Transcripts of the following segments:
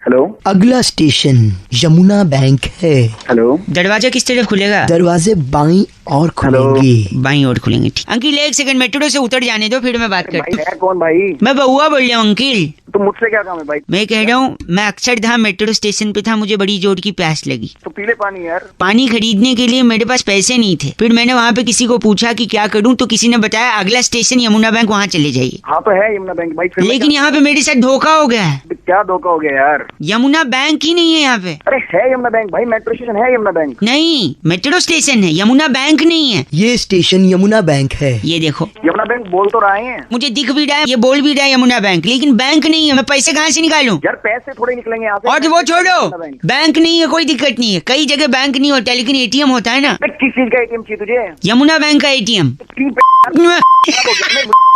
Hello. अगला station Yamuna bank है। Hello. दरवाजा किस तरफ खुलेगा? दरवाजे बाईं और खुलेंगे। बाईं ओर खुलेंगे, ठीक। अंकिल एक सेकंड, मेट्रो से उतर जाने दो, फिर मैं बात करता भाई है कौन भाई? हूँ। मैं बउआ बोल रहा हूँ अंकिल। तो मुझसे क्या काम है भाई? मैं कह रहा हूँ, मैं अक्षरधाम मेट्रो स्टेशन पे था, मुझे बड़ी जोर की प्यास लगी। तो पीले पानी यार। पानी खरीदने के लिए मेरे पास पैसे नहीं थे। फिर मैंने वहाँ पे किसी को पूछा कि क्या करूँ, तो किसी ने बताया अगला स्टेशन यमुना बैंक, वहाँ चले जाइए। हाँ तो है यमुना बैंक भाई। लेकिन यहाँ पे मेरे साथ धोखा हो गया है। क्या धोखा हो गया यार? यमुना बैंक ही नहीं है यहाँ पे। अरे है यमुना बैंक भाई, मेट्रो स्टेशन है यमुना बैंक। नहीं, मेट्रो स्टेशन है, यमुना बैंक नहीं है। ये स्टेशन यमुना बैंक है। ये देखो, यमुना बैंक बोल तो रहे हैं। मुझे दिख भी रहा है, ये बोल भी रहा है यमुना बैंक, लेकिन बैंक नहीं है। मैं पैसे कहाँ से निकालूं? यार पैसे थोड़े निकलेंगे यहाँ से। और वो छोड़ो, यमुना बैंक। बैंक नहीं है, कोई दिक्कत नहीं है। कई जगह बैंक नहीं होता, लेकिन एटीएम होता है ना। अरे किस चीज का एटीएम चाहिए तुझे? यमुना बैंक का एटीएम।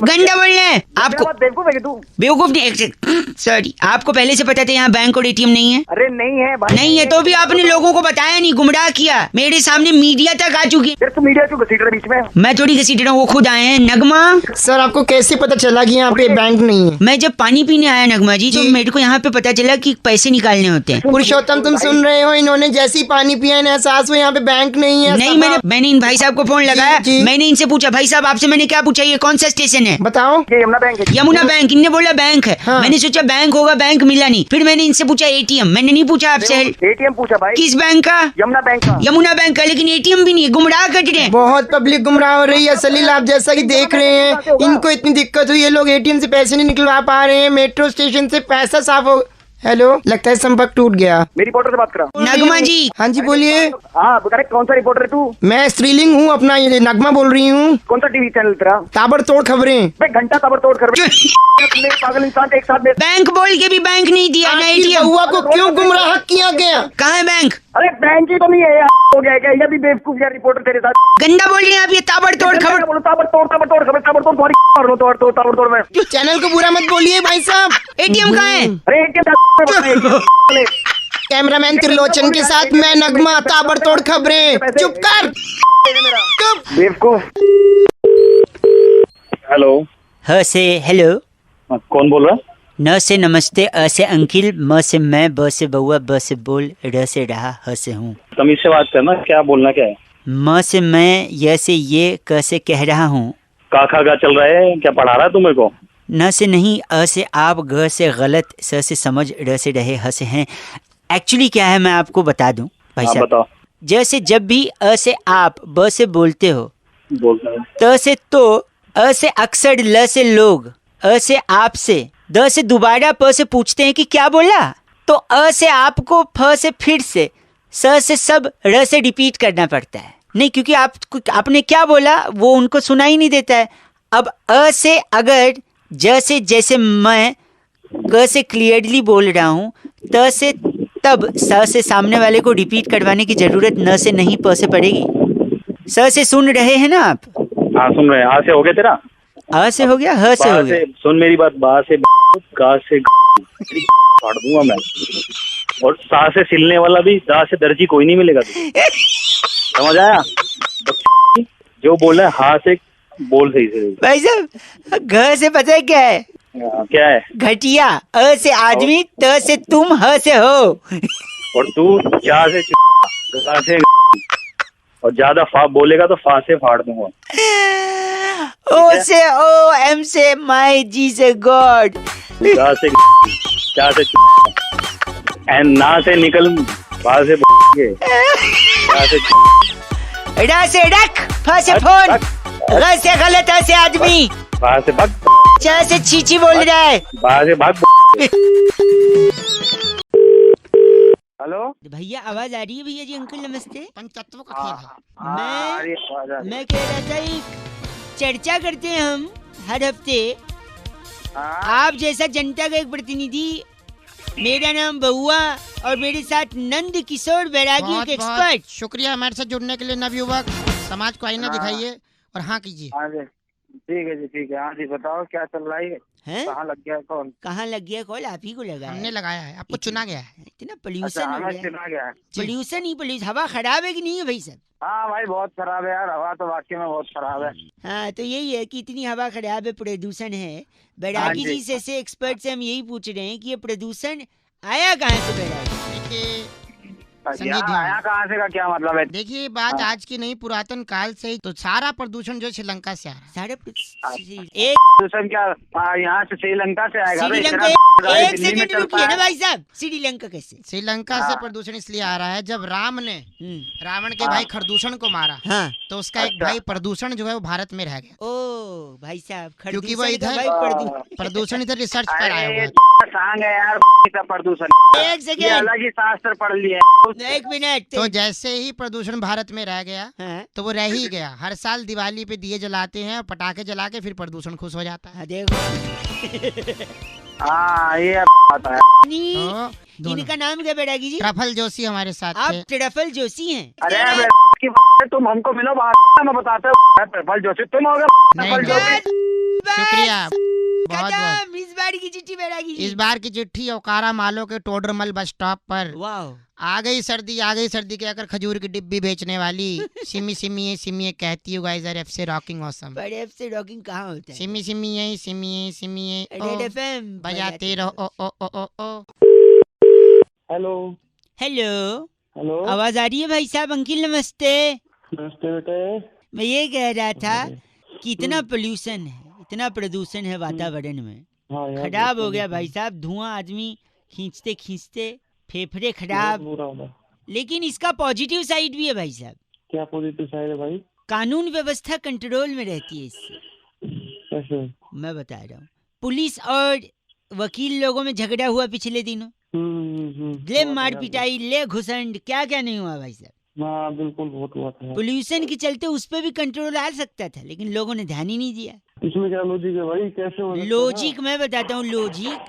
गंदा बोल रहे हैं आपको। बेवकूफ है तू? बेवकूफ नहीं, सॉरी। आपको पहले से पता था यहाँ बैंक और एटीएम नहीं है? अरे नहीं है भाई। नहीं है तो भी आपने लोगों को बताया नहीं, गुमराह किया। मेरे सामने मीडिया तक आ चुकी। यार तू मीडिया क्यों घसीट रहा है बीच में? मैं थोड़ी घसीट रहा हूँ, वो खुद आए हैं। नगमा, सर आपको कैसे पता चला कि यहाँ पे बैंक नहीं है? मैं जब पानी पीने आया नगमा जी, तो मेरे को यहाँ पे पता चला कि पैसे निकालने होते हैं। पुरुषोत्तम तुम सुन रहे हो, इन्होंने जैसी पानी पिया इन्हें एहसास हुआ यहाँ पे बैंक नहीं है। नहीं, मैंने इन भाई साहब को फोन लगाया। जी। मैंने इनसे पूछा, भाई साहब आपसे मैंने क्या पूछा, ये कौन सा स्टेशन है? बताओ। ये यमुना बैंक है। यमुना बैंक। इनने बोला बैंक है। हाँ। मैंने सोचा बैंक होगा, बैंक मिला नहीं। फिर मैंने इनसे पूछा एटीएम, मैंने नहीं पूछा आपसे। एटीएम पूछा भाई। किस बैंक का? यमुना बैंक का। यमुना बैंक का, लेकिन एटीएम भी नहीं है। गुमराह कर रहे हैं। बहुत पब्लिक गुमराह हो रही है सलील, आप जैसा कि देख रहे हैं इनको इतनी दिक्कत हुई है, लोग एटीएम से पैसे नहीं निकलवा पा रहे हैं, मेट्रो स्टेशन से पैसा साफ हो। हेलो, लगता है संपर्क टूट गया। मेरी रिपोर्टर से बात करा। नगमा जी। हाँ जी बोलिए। हाँ अरे कौन सा रिपोर्टर है तू? मैं स्त्रीलिंग हूँ, अपना ये नगमा बोल रही हूँ। कौन सा टीवी चैनल तेरा? ताबड़तोड़ खबरें। भाई घंटा ताबड़तोड़ कर पागल इंसान एक साथ में। बैंक बोल के भी बैंक नहीं दिया ना आपकी एटीएम। बउआ को क्यों गुमराह किया गया? कहाँ है बैंक? अरे बैंक ही तो नहीं है यार, हो गया क्या? ये भी बेवकूफ यार रिपोर्टर तेरे साथ। गंदा बोल रहे हैं आप, ये ताबड़तोड़ खबर। बोलो ताबड़तोड़ ताबड़तोड़ खबर ताबड़तोड़ तुम्हारी मार लो ताबड़तोड़ में। चैनल को बुरा मत बोलिए भाई साहब। एटीएम कहाँ है? अरे कैमरामैन त्रिलोचन के साथ मैं नगमा, ताबड़तोड़ खबरें। चुप कर, चुप। बेवकूफ। हेलो। ह से हेलो, कौन बोल रहा? न से नमस्ते, अ से अंकिल, म से मैं, ब से बउआ, ब से बोल, र से रहा, ह से हूँ। तमीज से बात करना, क्या बोलना क्या है? म से मैं, य से ये, क से कह रहा हूँ। का खा का चल रहा है, क्या पढ़ा रहा है तू मेरे को? न से नहीं, अ से आप, ग से गलत, स से समझ, र से रहे, ह से हैं। एक्चुअली क्या है मैं आपको बता दूं भाई हाँ साहब। बताओ। जैसे जब भी अ से आप, ब से बोलते हो, बोलते हैं। त से तो, अ से अक्सर, ल से लोग, अ से आप से, द से दोबारा, प से पूछते हैं कि क्या बोला, तो अ से आपको, फ से फिर से, स से सब, र से रिपीट करना पड़ता है। नहीं, क्योंकि आपने क्या बोला वो उनको सुना ही नहीं देता है। अब अ से अगर, ज से जैसे मैं, क से क्लियरली बोल रहा हूँ, त से तब, स से सामने वाले को रिपीट करवाने की जरूरत न से नहीं, प से पड़ेगी। स से सुन रहे हैं ना आप? हाँ सुन रहे हैं। आ से हो गया तेरा? अ से हो गया, ह से हो गया। सुन मेरी बात, बा से गा से फाड़ दूंगा मैं। और सा से सिलने वाला भी, दा से दर्जी कोई नहीं मिलेगा तुझे। समझ आया? जो बोल रहा है हा से बोल सही से। भाई साहब, घ से पता है क्या है? क्या है? घटिया। अ से आदमी, त से तुम, ह से हो। और तू चा से गा से, और ज्यादा फा बोलेगा तो फा से फाड़ दूंगा। ओ से ओ, एम से माई, जी से गॉड, गा से चा से एंड ना से निकल, बा से रा से रख, फ से फोन, र से गलत, अ से आदमी, बा से भग, च से चीची बोल रहा है। बा से भाग। हेलो भैया आवाज आ रही है? भैया जी अंकल नमस्ते। पंचतत्व का खेल है। मैं कह रहा था, एक चर्चा करते हैं हम हर हफ्ते। आप जैसा जनता का एक प्रतिनिधि, मेरा नाम बउआ, और मेरे साथ नंद किशोर बैरागी, एक एक्सपर्ट। शुक्रिया हमारे साथ जुड़ने के लिए नवयुवक। समाज को आईना दिखाइए और हाँ कीजिए। हाँ जी ठीक है जी, ठीक है। हाँ जी बताओ क्या चल रहा है? हैं? कहाँ लग गया कौन? कहाँ लग गया कॉल? आप ही को लगा है। हमने लगाया है, आपको चुना गया है। इतना पोल्यूशन अच्छा हो हमें गया। चुना गया है। पोल्यूशन ही पोल्यूशन। हवा खराब है कि नहीं है भाई साहब? हाँ भाई बहुत खराब है यार, हवा तो वाकई में बहुत खराब है। हाँ तो यही है कि इतनी हवा खराब है, प्रदूषण है। बैरागी हाँ जी से एक्सपर्ट से हम यही पूछ रहे हैं कि ये प्रदूषण आया कहाँ से बैरागी? देखिए संगीत यहाँ ध्यान। आया कहाँ से का क्या मतलब है? देखिए बात आज की नहीं, पुरातन काल से ही तो सारा प्रदूषण जो श्रीलंका से आ रहा है। सारे एक दूसरा क्या यहाँ से श्रीलंका से आएगा? अबे श्रीलंका इतना गाड़ी एक दिल्ली में सेकंड चलता रुकिए ना है। भाई साहब, श्रीलंका कैसे? श्रीलंका से प्रदूषण इसलिए आ रहा है, जब राम ने रावण के हाँ। भाई खरदूषण को मारा हाँ। तो उसका एक अच्छा। भाई प्रदूषण जो है वो भारत में रह गया, ओ भाई साहब, क्योंकि वो खरदूषण का इधर भाई प्रदूषण इधर रिसर्च पर आया हुआ अरे है। सांग है यार का प्रदूषण, एक ये सेकंड, अलग ही शास्त्र पढ़ लिए। एक मिनट। तो जैसे ही प्रदूषण भारत में रह गया हाँ, तो वो रह ही गया। हर साल दिवाली पे दिए जलाते हैं और पटाखे जला के फिर प्रदूषण खुश हो जाता है। हाँ, देखो हाँ ये बात है। तो दोनों। इनका नाम क्या बैरागी जी? ट्रफल जोशी हमारे साथ आप थे। ट्रफल जोशी हैं? अरे बे की बात है, तुम हमको मिलो बात मैं बताते हो। प्रबल जोशी तुम हो गए नहीं, प्रबल नहीं। जोशी। शुक्रिया बहुत बहुत। खत्म इस बार की चिट्ठी बैरागी जी। इस बार की चिट्ठी ओकारा मालो के टोडरमल बस स्टॉप पर वाह, आ गई सर्दी के आकर खजूर की डिब्बी बेचने वाली सिमी सिमी कहती हूँ गाइस, एफ से रॉकिंग ऑसम। बड़े एफ से रॉकिंग कहाँ होता है? सिमी सिमी रेड एफएम बजाते रहो ओ। हेलो हेलो, हेलो आवाज आ रही है भाई साहब? अंकिल नमस्ते। नमस्ते बेटे। मैं ये कह रहा था कि इतना पोल्यूशन है, इतना प्रदूषण है वातावरण में, हाँ यार, खराब हो गया भाई साहब। धुआं आदमी खींचते खींचते फेफड़े खराब। बुरा होगा। लेकिन इसका पॉजिटिव साइड भी है भाई साहब। क्या पॉजिटिव साइड है भाई? कानून व्यवस्था कंट्रोल में रहती है इससे। कैसे? मैं बता रहा हूँ, पुलिस और वकील लोगों में झगड़ा हुआ पिछले दिनों, ले मार पिटाई, ले घुसंड, क्या क्या नहीं हुआ भाई साहब। हाँ बिल्कुल बहुत हुआ था। पोल्यूशन के चलते उस पर भी कंट्रोल आ सकता था, लेकिन लोगों ने ध्यान ही नहीं दिया। इसमें क्या लॉजिक है भाई? कैसे हो सकता है? लॉजिक मैं बताता हूँ, लॉजिक।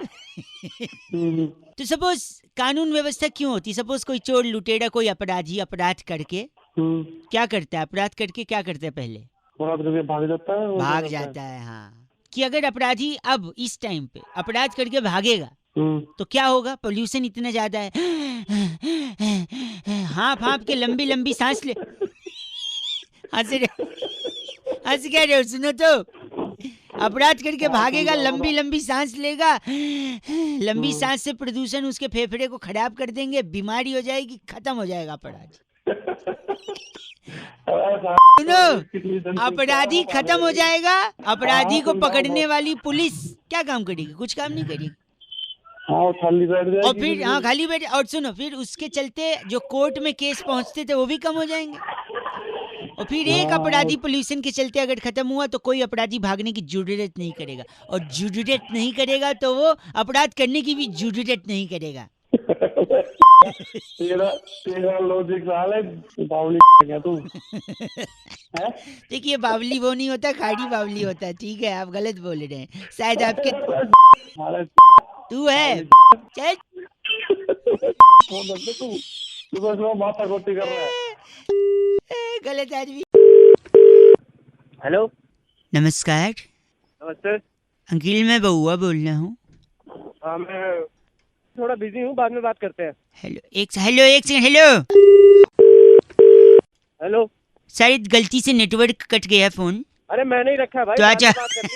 तो सपोज कानून व्यवस्था क्यों होती? सपोज कोई चोर लुटेरा, कोई अपराधी अपराध करके क्या करता है? अपराध करके क्या करता है? पहले भाग जाता है। भाग जाता है। हाँ, कि अगर अपराधी अब इस टाइम पे अपराध करके भागेगा तो क्या होगा? पोल्यूशन इतना ज्यादा है, हाँफ हाँफ के लंबी लंबी सांस ले। हंस क्या रहे हो? सुनो तो, अपराध करके भागेगा, लंबी लंबी सांस लेगा, लंबी सांस से प्रदूषण उसके फेफड़े को खराब कर देंगे, बीमारी हो जाएगी, खत्म हो जाएगा अपराध। सुनो, अपराधी खत्म हो जाएगा, अपराधी को पकड़ने वाली पुलिस क्या काम करेगी? कुछ काम नहीं करेगी। हाँ खाली बैठ जाएगी। और फिर हाँ खाली बैठ, और सुनो, फिर उसके चलते जो कोर्ट में केस पहुंचते थे वो भी कम हो जाएंगे। और फिर एक अपराधी पोल्यूशन के चलते अगर खत्म हुआ तो कोई अपराधी भागने की जरूरत नहीं करेगा, और जरूरत नहीं करेगा तो वो अपराध करने की भी जरूरत नहीं करेगा। तेरा लॉजिक साले बावली क्या तू? देखिए, बावली वो नहीं होता, खाड़ी बावली होता है। ठीक है, आप गलत बोल रहे हैं, शायद आपके तू है। चल तू बस माथा गोटी कर रहा है। गलत आदमी। हेलो नमस्कार नमस्ते। अंकिल, मैं बउआ बोल रहा हूँ। हाँ मैं थोड़ा बिजी हूँ, बाद में बात करते हैं। हेलो एक सेकंड। Hello hello. शायद गलती से नेटवर्क कट गया फोन। अरे मैंने ही रखा है भाई। तो अच्छा,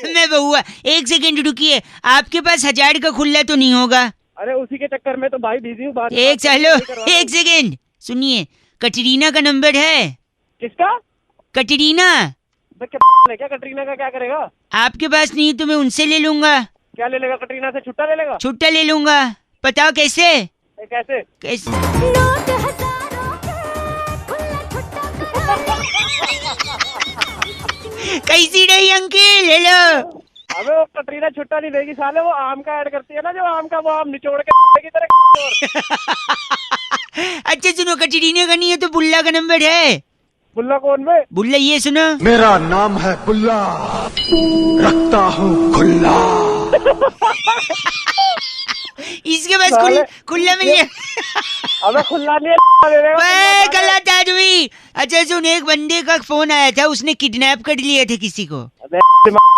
मैं बउआ, एक सेकंड रुकिए। आपके पास 1000 का खुल्ला तो नहीं होगा? अरे उसी के चक्कर में तो भाई बिजी हूँ। हेलो एक सेकंड सुनिए, कटरीना का नंबर है? किसका? कटरीना। क्या कटरीना का क्या करेगा? आपके पास नहीं तो मैं उनसे ले लूंगा। क्या ले लेगा? कटरीना से छुट्टा ले लेगा? छुट्टा ले लूंगा। बताओ कैसे? कैसे? कैसे? कैसी रही अंकिल? हेलो। अबे वो कटरीना छुट्टा नहीं देगी साले, वो आम का ऐड करती है ना, जो आम का वो आम निचोड़ के की तरह। अच्छा सुनो, कटरीना का नहीं है तो बुल्ला का नंबर है। बुल्ला कौन में? बुल्ला ये सुनो, मेरा नाम है बुल्ला, रखता हूँ खुल्ला। इसके पास खुल्ला मिल गया। अबे खुल्ला नहीं है, गलत आदमी। अच्छा सुन, एक बंदे का फोन आया था, उसने किडनैप कर लिया था किसी को।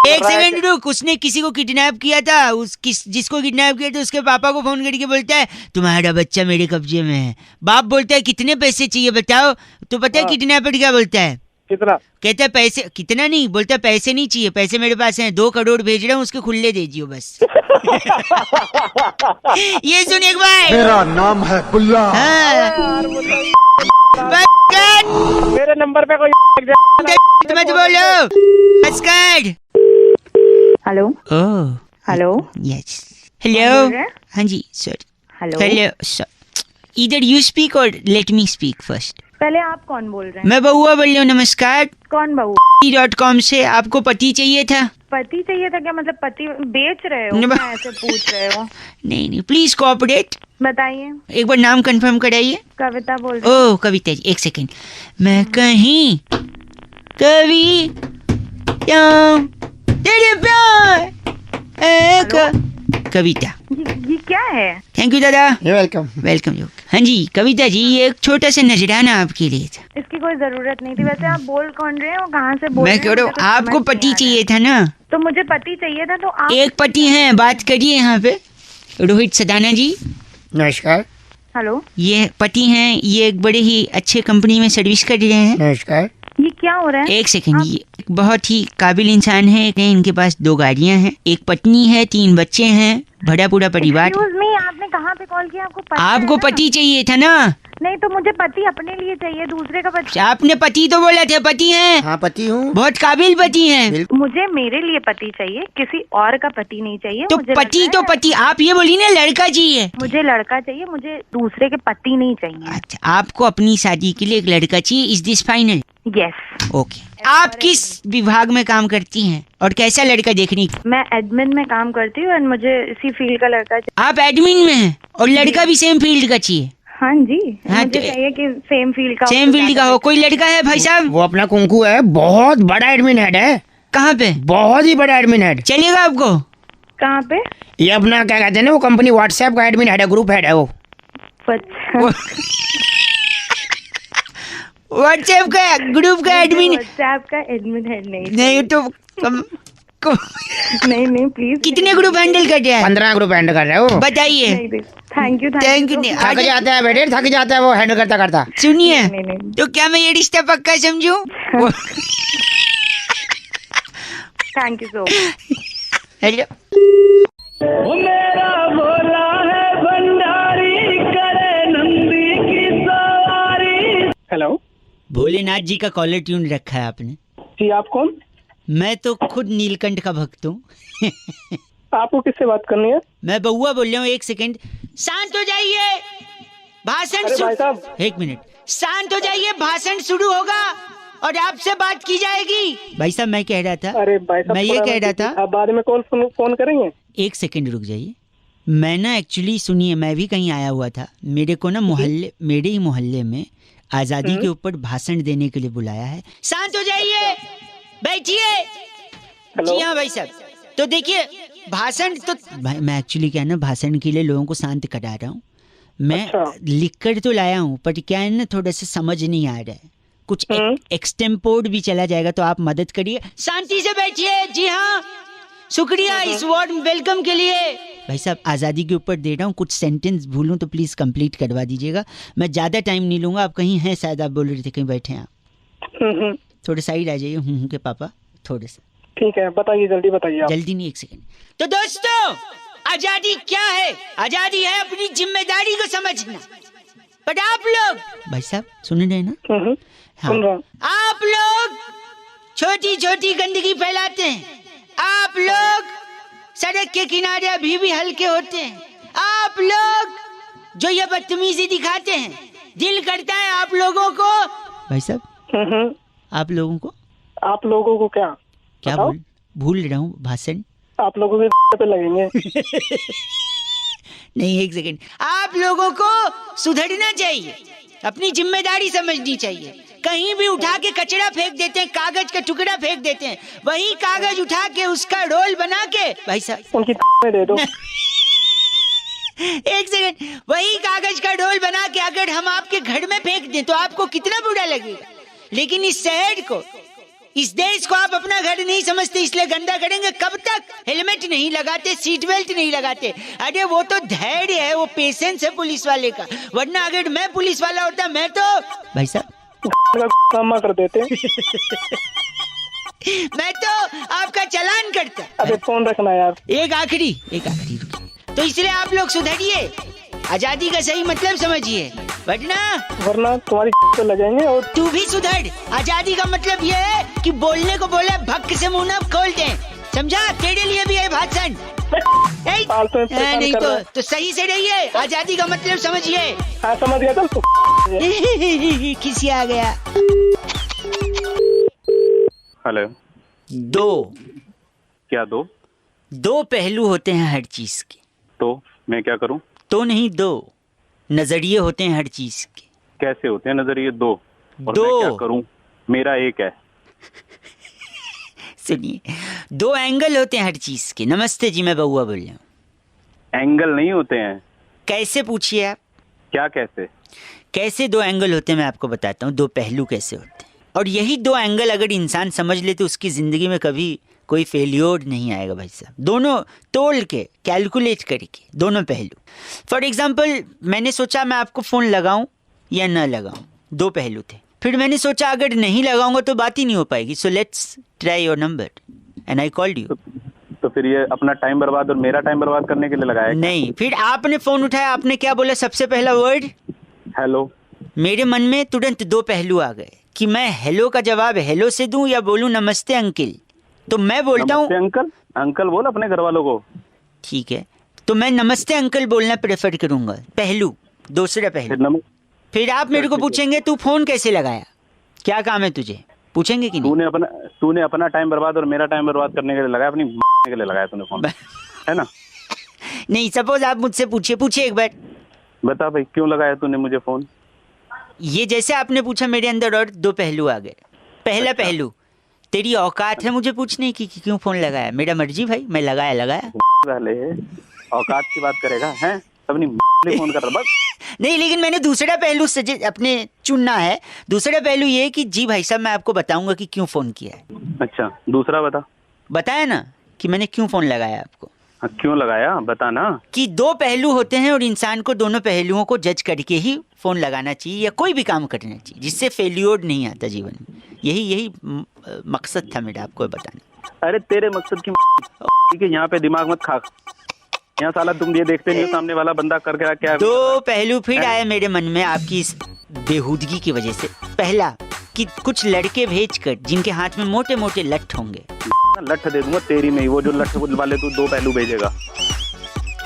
एक सेकंड रुक, उसने किसी को किडनैप किया था। जिसको किडनैप किया था उसके पापा को फोन करके बोलता है तुम्हारा बच्चा मेरे कब्जे में है। बाप बोलता है कितने पैसे चाहिए बताओ? तो पता है किडनैपर क्या बोलता है? कितना? कहता पैसे कितना नहीं, बोलता पैसे नहीं चाहिए, पैसे मेरे पास हैं, 2 करोड़ भेज रहा हूँ, उसके खुले दे दियो बस। ये सुन एक बार। मेरा नाम है बुल्ला। हाँ। मेरे नंबर पे कोई मत बोलो। नमस्कार। हेलो ओह हेलो यस बोल हेलो। रहे हैं? हाँ जी सर। Hello hello sir. इधर यू स्पीक और लेट मी स्पीक फर्स्ट। पहले आप कौन बोल रहे हैं? मैं बउआ बोल रही हूँ। नमस्कार। कौन बहू? .com से आपको पति चाहिए था? पति चाहिए था क्या? मतलब पति बेच रहे हो? नहीं, क्या ऐसे पूछ रहे हो? नहीं प्लीज कोऑपरेट। बताइए। एक बार नाम कंफर्म कराइए। कविता बोल रही हूँ। ओह कविता जी, एक सेकेंड। मैं कहीं कभी तेरे प्यार कविता। ये क्या है? थैंक यू दादा। वेलकम। वेलकम। हाँ जी कविता जी, ये एक छोटा सा नजराना आपके लिए था। इसकी कोई जरूरत नहीं थी। वैसे आप बोल कौन रहे हो? कहाँ से बोल रहे मैं हैं? कह रहा हूँ मुझे कुछ आपको समझ पति नहीं आ चाहिए था ना? रहा है। तो मुझे पति चाहिए था, तो आप एक पति हैं, बात करिए यहाँ पे। रोहित सदाना जी। नमस्कार। हेलो ये पति हैं, ये एक बड़े ही अच्छे कंपनी में सर्विस कर रहे हैं। नमस्कार। ये क्या हो रहा है? एक सेकंड, ये बहुत ही काबिल इंसान है। इनके पास 2 गाड़ियां हैं, एक पत्नी है, 3 बच्चे हैं, भरा पूरा परिवार। Excuse me, आपने कहाँ पे कॉल किया? आपको पता आपको है ना? पति चाहिए था ना? नहीं तो मुझे पति अपने लिए चाहिए, दूसरे का पति। आपने पति तो बोला था, पति हैं, हाँ पति हूँ। बहुत काबिल पति हैं। मुझे मेरे लिए पति चाहिए, किसी और का पति नहीं चाहिए। तो मुझे पति लग तो रहा है- पति, आप ये बोली ना लड़का चाहिए। मुझे लड़का चाहिए, मुझे दूसरे के पति नहीं चाहिए। अच्छा, आपको अपनी शादी के लिए एक लड़का चाहिए। Is this final? Yes. Okay. आप किस विभाग में काम करती हैं और कैसा लड़का देखने? मैं एडमिन में काम करती हूँ और मुझे इसी फील्ड का लड़का चाहिए। आप एडमिन में हैं और लड़का भी सेम फील्ड का चाहिए? हाँ जी। हाँ, मुझे तो- चाहिए कि सेम फील्ड का हो, सेम तो फील्ड का ज्यादा हो। बेटर कोई लड़का है भाई साहब? वो अपना कुंकू है, बहुत बड़ा एडमिन हेड है, कहाँ पे? बहुत ही बड़ा एडमिन हेड। चलेगा आपको? कहाँ पे? ये अपना क्या कहते हैं ना, वो कंपनी व्हाट्सएप का एडमिन हेड है, ग्रुप हेड है वो। अच्छा। व्हाट्सएप का ग्रुप का एडमिन? व्हाट्सएप का एडमिन है? नहीं नहीं तो नहीं प्लीज। कितने ग्रुप हैंडल कर रहा है? 15 ग्रुप हैंडल कर रहा है वो। बताइए। थैंक यू Thank you, थक जाता है बेटे, थक जाता है वो हैंडल करता करता। सुनिए, नहीं। तो क्या मैं ये रिश्ता पक्का समझूं? Thank you so much. Hello. मेरा भोला है भंडारी, करे नंदी की सवारी। हेलो भोलेनाथ जी का कॉलर ट्यून रखा है आपने? जी, आप कौन? मैं तो खुद नीलकंठ का भक्त हूँ। आपको किससे बात करनी है? मैं बउआ बोल रहा हूँ। एक सेकंड, शांत हो जाइए, भाषण अरे भाई साहब। एक मिनट, शांत हो जाइए, भाषण शुरू होगा और आपसे बात की जाएगी। भाई साहब मैं कह रहा था, अरे भाई साहब, मैं ये कह रहा था, आप बाद में फोन करेंगे। एक सेकंड रुक जाइए। मैं ना एक्चुअली सुनिए, मैं भी कहीं आया हुआ था, मेरे को ना मोहल्ले, मेरे ही मोहल्ले में आजादी के ऊपर भाषण देने के लिए बुलाया है। शांत हो जाइए, बैठिए। जी हाँ भाई साहब। तो देखिए, भाषण तो भाई मैं एक्चुअली क्या है ना, भाषण के लिए लोगों को शांत करा रहा हूँ। मैं लिख कर तो लाया हूँ, पर क्या है ना, थोड़ा सा समझ नहीं आ रहा है, कुछ एक्सटेम्पोर्ड भी चला जाएगा, तो आप मदद करिए। शांति से बैठिए। जी हाँ, शुक्रिया इस वार्म वेलकम के लिए। भाई साहब आज़ादी के ऊपर दे रहा हूँ, कुछ सेंटेंस भूलूं तो प्लीज़ कंप्लीट करवा दीजिएगा। मैं ज़्यादा टाइम नहीं लूँगा। आप कहीं हैं शायद, आप बोल रहे थे कहीं बैठे हैं आप। थोड़ा साइड आ जाइए। के पापा थोड़े से। ठीक है, बताइए, जल्दी बताइए आप। जल्दी नहीं, एक सेकंड। तो दोस्तों, आजादी क्या है? आजादी है अपनी जिम्मेदारी को समझना। बट आप लोग, भाई साहब सुन रहे हैं ना? सुन रहा हूँ। आप लोग छोटी छोटी गंदगी फैलाते हैं। आप लोग सड़क के किनारे अभी भी हल्के होते हैं। आप लोग जो ये बदतमीजी दिखाते हैं, दिल करता है आप लोगों को। भाई साहब आप लोगों को, आप लोगों को क्या क्या भूल रहा हूँ भाषण। आप लोगों के पे लगेंगे। नहीं, एक सेकंड। आप लोगों को सुधरना चाहिए, अपनी जिम्मेदारी समझनी चाहिए। कहीं भी उठा के कचरा फेंक देते हैं, कागज का टुकड़ा फेंक देते हैं, वही कागज उठा के उसका रोल बना के, भाई साहब उनकी में दे दो। एक सेकंड, वही कागज का रोल बना के अगर हम आपके घर में फेंक दें तो आपको कितना बुरा लगेगा। लेकिन इस शहर को, इस देश को आप अपना घर नहीं समझते, इसलिए गंदा करेंगे। कब तक? हेलमेट नहीं लगाते, सीट बेल्ट नहीं लगाते। अरे वो तो धैर्य है, वो पेशेंस है पुलिस वाले का। वरना अगर मैं पुलिस वाला होता, मैं तो, भाई साहब काम कर देते। मैं तो आपका चालान करता। अबे फोन रखना यार। एक आखिरी रुकिए। तो इसलिए आप लोग सुधरिए, आजादी का सही मतलब समझिए, वरना तुम्हारी तो लगाएंगे। और तू भी सुधर। आजादी का मतलब ये है कि बोलने को बोले भक्क से मुंह न खोल दे, समझा? तेरे लिए भी है भाषण। नहीं तो सही से रहिए, आजादी का मतलब समझिए। हाँ समझ गया। चल किसी आ गया। हेलो। क्या दो पहलू होते हैं हर चीज के। तो मैं क्या करूं? तो नहीं, दो नजरिए होते हैं हर चीज के। कैसे होते हैं नजरिए? दो और दो। मैं क्या करूं? मेरा एक है। सुनिए, दो एंगल होते हैं हर चीज के। नमस्ते जी, मैं बउआ बोल रहा हूँ। एंगल नहीं होते हैं। कैसे पूछिए आप? क्या कैसे दो एंगल होते हैं मैं आपको बताता हूँ। दो पहलू कैसे होते हैं, और यही दो एंगल अगर इंसान समझ ले तो उसकी जिंदगी में कभी कोई फेलियर नहीं आएगा भाई साहब। दोनों तोल के, कैलकुलेट करके, दोनों पहलू। फॉर एग्जाम्पल, मैंने सोचा मैं आपको फ़ोन लगाऊं या न लगाऊं, दो पहलू थे। फिर मैंने सोचा अगर नहीं लगाऊंगा तो बात ही नहीं हो पाएगी, so let's try your number and I called you. तो फिर ये अपना टाइम बर्बाद और मेरा टाइम बर्बाद करने के लिए लगाया? नहीं, फिर आपने फ़ोन उठाया, आपने क्या बोला? सबसे पहला वर्ड हेलो। मेरे मन में तुरंत दो पहलू आ गए कि मैं हेलो का जवाब हेलो से दूं या बोलूं नमस्ते अंकिल। तो मैं बोलता हूँ अंकल बोल अपने घर वालों को। ठीक है, तो मैं नमस्ते अंकल बोलना प्रेफर करूंगा। पहलू, दूसरा पहलू। फिर आप मेरे को पूछेंगे तू फोन कैसे लगाया, क्या काम है तुझे, पूछेंगे कि नहीं? तूने अपना टाइम बर्बाद और मेरा टाइम बर्बाद करने के लिए लगाया, अपनी के लिए लगाया तूने फोन, है ना? नहीं, सपोज आप मुझसे पूछिए एक बार। बता भाई, क्यों लगाया तूने मुझे फोन? ये जैसे आपने पूछा, मेरे अंदर और दो पहलू आ गए। पहला पहलू, तेरी औकात है मुझे पूछने की कि क्यों फोन लगाया? मेरा मर्जी भाई, मैं लगाया। औकात की बात करेगा हैं? अपनी फोन कर रहा बस। नहीं, लेकिन मैंने दूसरा पहलू अपने चुनना है। दूसरा पहलू ये कि जी भाई साहब मैं आपको बताऊंगा कि क्यों फोन किया है। अच्छा, दूसरा बताया ना कि मैंने क्यों फोन लगाया आपको। हाँ, क्यों लगाया बता ना। कि दो पहलू होते हैं और इंसान को दोनों पहलुओं को जज करके ही फोन लगाना चाहिए या कोई भी काम करना चाहिए, जिससे फेल्योर नहीं आता जीवन में। यही मकसद था मेरा आपको बताना। अरे तेरे मकसद की यहाँ पे दिमाग मत खा। यहाँ साला तुम ये देखते नहीं हो सामने वाला बंदा कर क्या। दो पहलू फिर आए मेरे मन में आपकी इस बेहूदगी की वजह से। पहला कि कुछ लड़के भेजकर जिनके हाथ में मोटे मोटे लठ होंगे, लठ दे दूंगा तेरी नहीं, वो जो लठ वाले तू दो पहलू भेजेगा,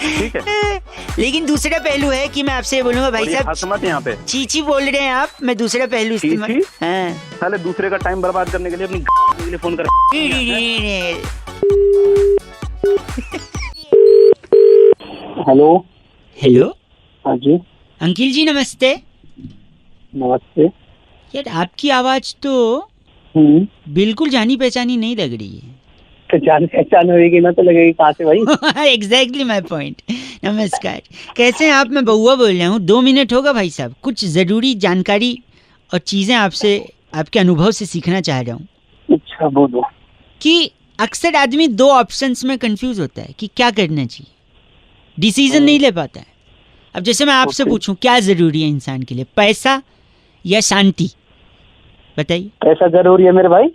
ठीक है? लेकिन दूसरा पहलू है कि मैं आपसे बोलूंगा भाई साहब, यहाँ पे चीची बोल रहे हैं आप, मैं दूसरा पहलू इस्तेमाल। साले दूसरे का टाइम बर्बाद करने के लिए अपनी के लिए फोन कर। हेलो। हाँ जी। अंकिल जी नमस्ते। नमस्ते। यार आपकी आवाज तो बिल्कुल जानी पहचानी नहीं लग रही है। तो जान पहचान होगी ना तो लगेगी कहाँ से भाई? Exactly my point. नमस्कार, कैसे हैं आप? मैं बउआ बोल रहा हूँ। 2 मिनट होगा भाई साहब? कुछ ज़रूरी जानकारी और चीज़ें आपसे, आपके अनुभव से सीखना चाह रहा हूँ। अच्छा बोलो। कि अक्सर आदमी दो ऑप्शंस में कंफ्यूज होता है कि क्या करना चाहिए, डिसीजन नहीं ले पाता है। अब जैसे मैं आपसे पूछूं क्या ज़रूरी है इंसान के लिए, पैसा या शांति? बताइए। पैसा जरूरी है मेरे भाई।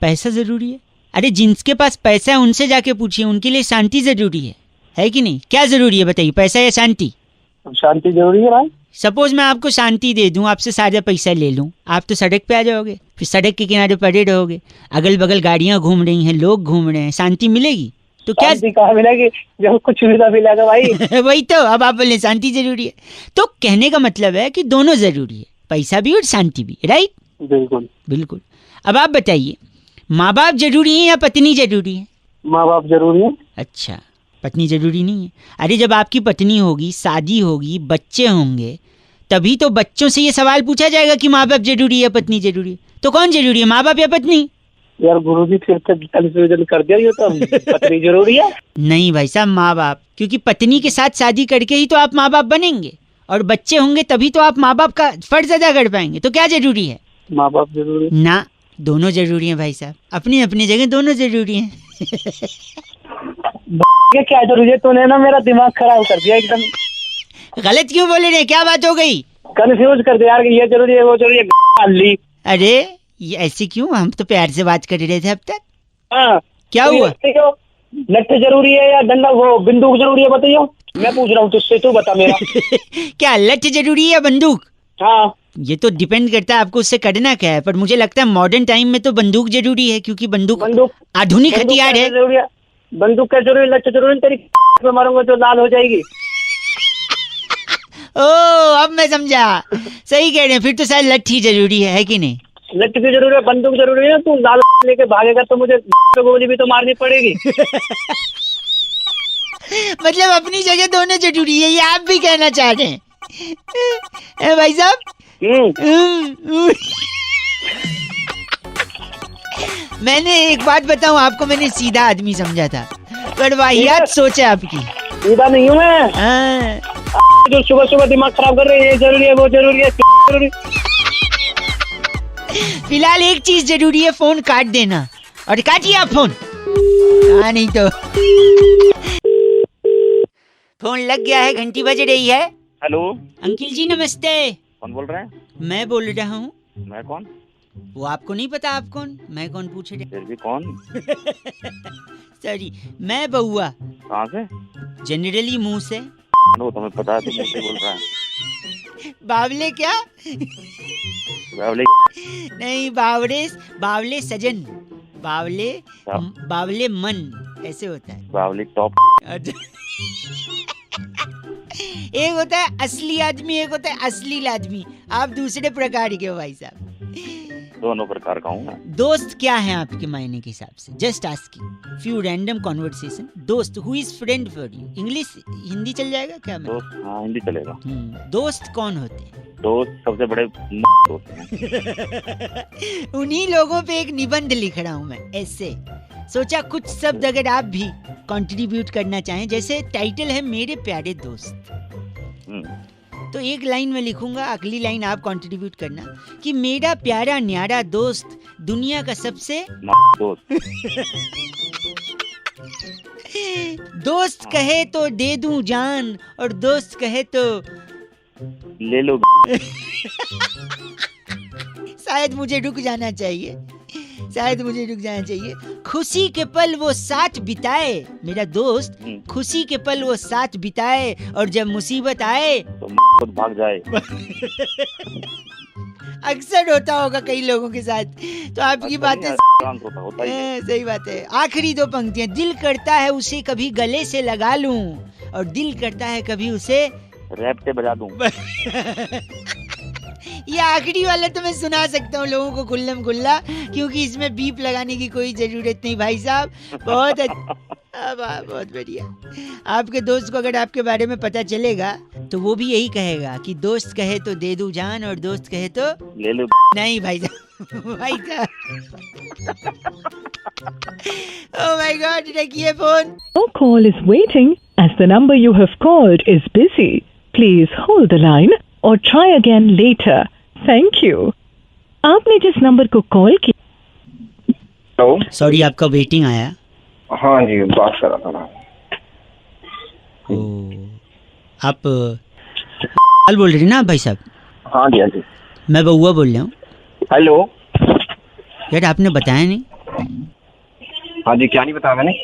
पैसा ज़रूरी है? अरे जिनके पास पैसा है उनसे जाके पूछिए, उनके लिए शांति ज़रूरी है कि नहीं? क्या ज़रूरी है बताइए, पैसा या शांति? शांति जरूरी है भाई। सपोज मैं आपको शांति दे दूं, आपसे सारा पैसा ले लूं, आप तो सड़क पे आ जाओगे, फिर सड़क के किनारे पड़े रहोगे, अगल बगल गाड़ियां घूम रही हैं, लोग घूम रहे हैं, शांति मिलेगी? तो क्या कहाँ मिलेगी जब कुछ सुविधा मिलेगा भाई? वही तो, अब आप बोले शांति जरूरी है, तो कहने का मतलब है कि दोनों जरूरी है, पैसा भी और शांति भी, राइट? बिल्कुल। अब आप बताइए, माँ बाप जरूरी है या पत्नी जरूरी है? माँ बाप जरूरी है। अच्छा, पत्नी जरूरी नहीं है? अरे जब आपकी पत्नी होगी, शादी होगी, बच्चे होंगे, तभी तो बच्चों से ये सवाल पूछा जाएगा कि माँ बाप जरूरी है, पत्नी जरूरी है। तो कौन जरूरी है, माँ बाप या पत्नी? यार गुरुजी फिर कंफ्यूजन कर दिया ये तो। पत्नी जरूरी है? नहीं भाई साहब, माँ बाप, क्योंकि पत्नी के साथ शादी करके ही तो आप माँ बाप बनेंगे, और बच्चे होंगे तभी तो आप माँ बाप का फर्ज अदा कर पाएंगे। तो क्या जरूरी है? माँ बाप जरूरी ना, दोनों जरूरी है भाई साहब, अपनी अपनी जगह दोनों जरूरी है। क्या जरूरी है? तूने ना मेरा दिमाग खराब कर दिया एकदम। गलत क्यों बोले रहे, क्या बात हो गई? कंफ्यूज कर दिया यार, ये जरूरी है वो जरूरी है। ली। अरे ये ऐसे क्यों? हम तो प्यार से बात कर रहे थे अब तक। हाँ क्या तो हुआ? ये देखो, लट्ठे जरूरी है या डंडा वो बंदूक जरूरी है बताइयो। मैं पूछ रहा हूँ तुझसे, तू बता मेरा। क्या लठ जरूरी है या बंदूक? हाँ ये तो डिपेंड करता है आपको उससे करना क्या है, पर मुझे लगता है मॉडर्न टाइम में तो बंदूक जरूरी है, क्योंकि बंदूक आधुनिक हथियार है। जरूरी है, बंदूक क्या जरूरी, लट्ठे जरूरी है। तेरी पे मारूंगा तो लाल हो जाएगी। ओ अब मैं समझा, सही कह रहे हैं, फिर तो शायद लट्ठी जरूरी है कि नहीं? लट्ठे की जरूरी है, बंदूक जरूरी है। तू लाल लेके भागेगा तो मुझे पे गोली भी तो मारनी पड़ेगी। मतलब अपनी जगह दोनों जरूरी है, ये आप भी कहना चाह रहे हैं? भाई साहब मैंने एक बात बताऊं आपको, मैंने सीधा आदमी समझा था, पर वाहियात सोच है आपकी। सीधा नहीं हूँ मैं। जो सुबह सुबह दिमाग खराब कर रहे हैं, ये जरूरी है वो जरूरी है जरूरी। फिलहाल एक चीज जरूरी है, फोन काट देना। और काटिए आप फोन। हाँ नहीं तो फोन लग गया है, घंटी बज रही है। हेलो अंकिल जी नमस्ते। कौन बोल रहे हैं? मैं बोल रहा हूँ। मैं कौन? वो आपको नहीं पता आप कौन? मैं कौन पूछ रहे? फिर भी कौन? सॉरी, मैं बउआ। कहाँ से? जनरली मुंह से। नो तुम्हें पता है, तुम मुझसे बोल रहा है। बावले क्या? बावले नहीं, बावले बावले सजन, बावले बावले मन ऐसे होता है। बावले टॉप। एक होता है असली आदमी, एक होता है असली आदमी। आप दूसरे प्रकार के हो भाई साहब। दोनों प्रकार का हूँ मैं। दोस्त क्या है आपके मायने के हिसाब से? Just asking few random conversation. दोस्त, who is friend for you? English Hindi चल जाएगा क्या? मैं दोस्त, हाँ हिंदी चलेगा। दोस्त कौन होते हैं? दोस्त सबसे बड़े दोस्त हैं। उन्हीं लोगों पे एक निबंध लिख रहा हूँ मैं ऐसे। सोचा कुछ शब्द अगर आप भी कंट्रीब्यूट करना चाहें, जैसे टाइटल है मेरे प्यारे दोस्त, तो एक लाइन में लिखूंगा, अगली लाइन आप कंट्रीब्यूट करना कि मेरा प्यारा न्यारा दोस्त दुनिया का सबसे दोस्त। दोस्त कहे तो दे दूं जान, और दोस्त कहे तो ले लो। शायद मुझे रुक जाना चाहिए, शायद मुझे रुक जाना चाहिए। खुशी के पल वो साथ बिताए, मेरा दोस्त खुशी के पल वो साथ बिताए, और जब मुसीबत आए तो खुद भाग जाए। अक्सर होता होगा कई लोगों के साथ, तो आपकी बातें होता ही। सही बात है। आखिरी दो पंक्तियां, दिल करता है उसे कभी गले से लगा लूं, और दिल करता है कभी उसे रैप से बजा दूं। ये आखिरी वाला तो मैं सुना सकता हूँ लोगों को खुल्लम खुल्ला, क्योंकि इसमें बीप लगाने की कोई जरूरत नहीं भाई साहब। बहुत बहुत बढ़िया। आपके दोस्त को अगर आपके बारे में पता चलेगा तो वो भी यही कहेगा कि दोस्त कहे तो दे दूं जान, और दोस्त कहे तो ले लो। नहीं भाई साहब, भाई साहब। ओह माय गॉड, रखिए phone. Your call is waiting as the number you have called is busy. Please hold the line or try again later. Thank you. आपने जिस नंबर को कॉल किया। हेलो, सॉरी आपका वेटिंग आया। हाँ जी, बात कर रहा था ना। आप बोल रहे हैं ना भाई साहब? हाँ जी हाँ जी, मैं बउआ बोल रहा हूँ। हेलो। यार आपने बताया नहीं। हाँ जी, क्या नहीं बताया मैंने?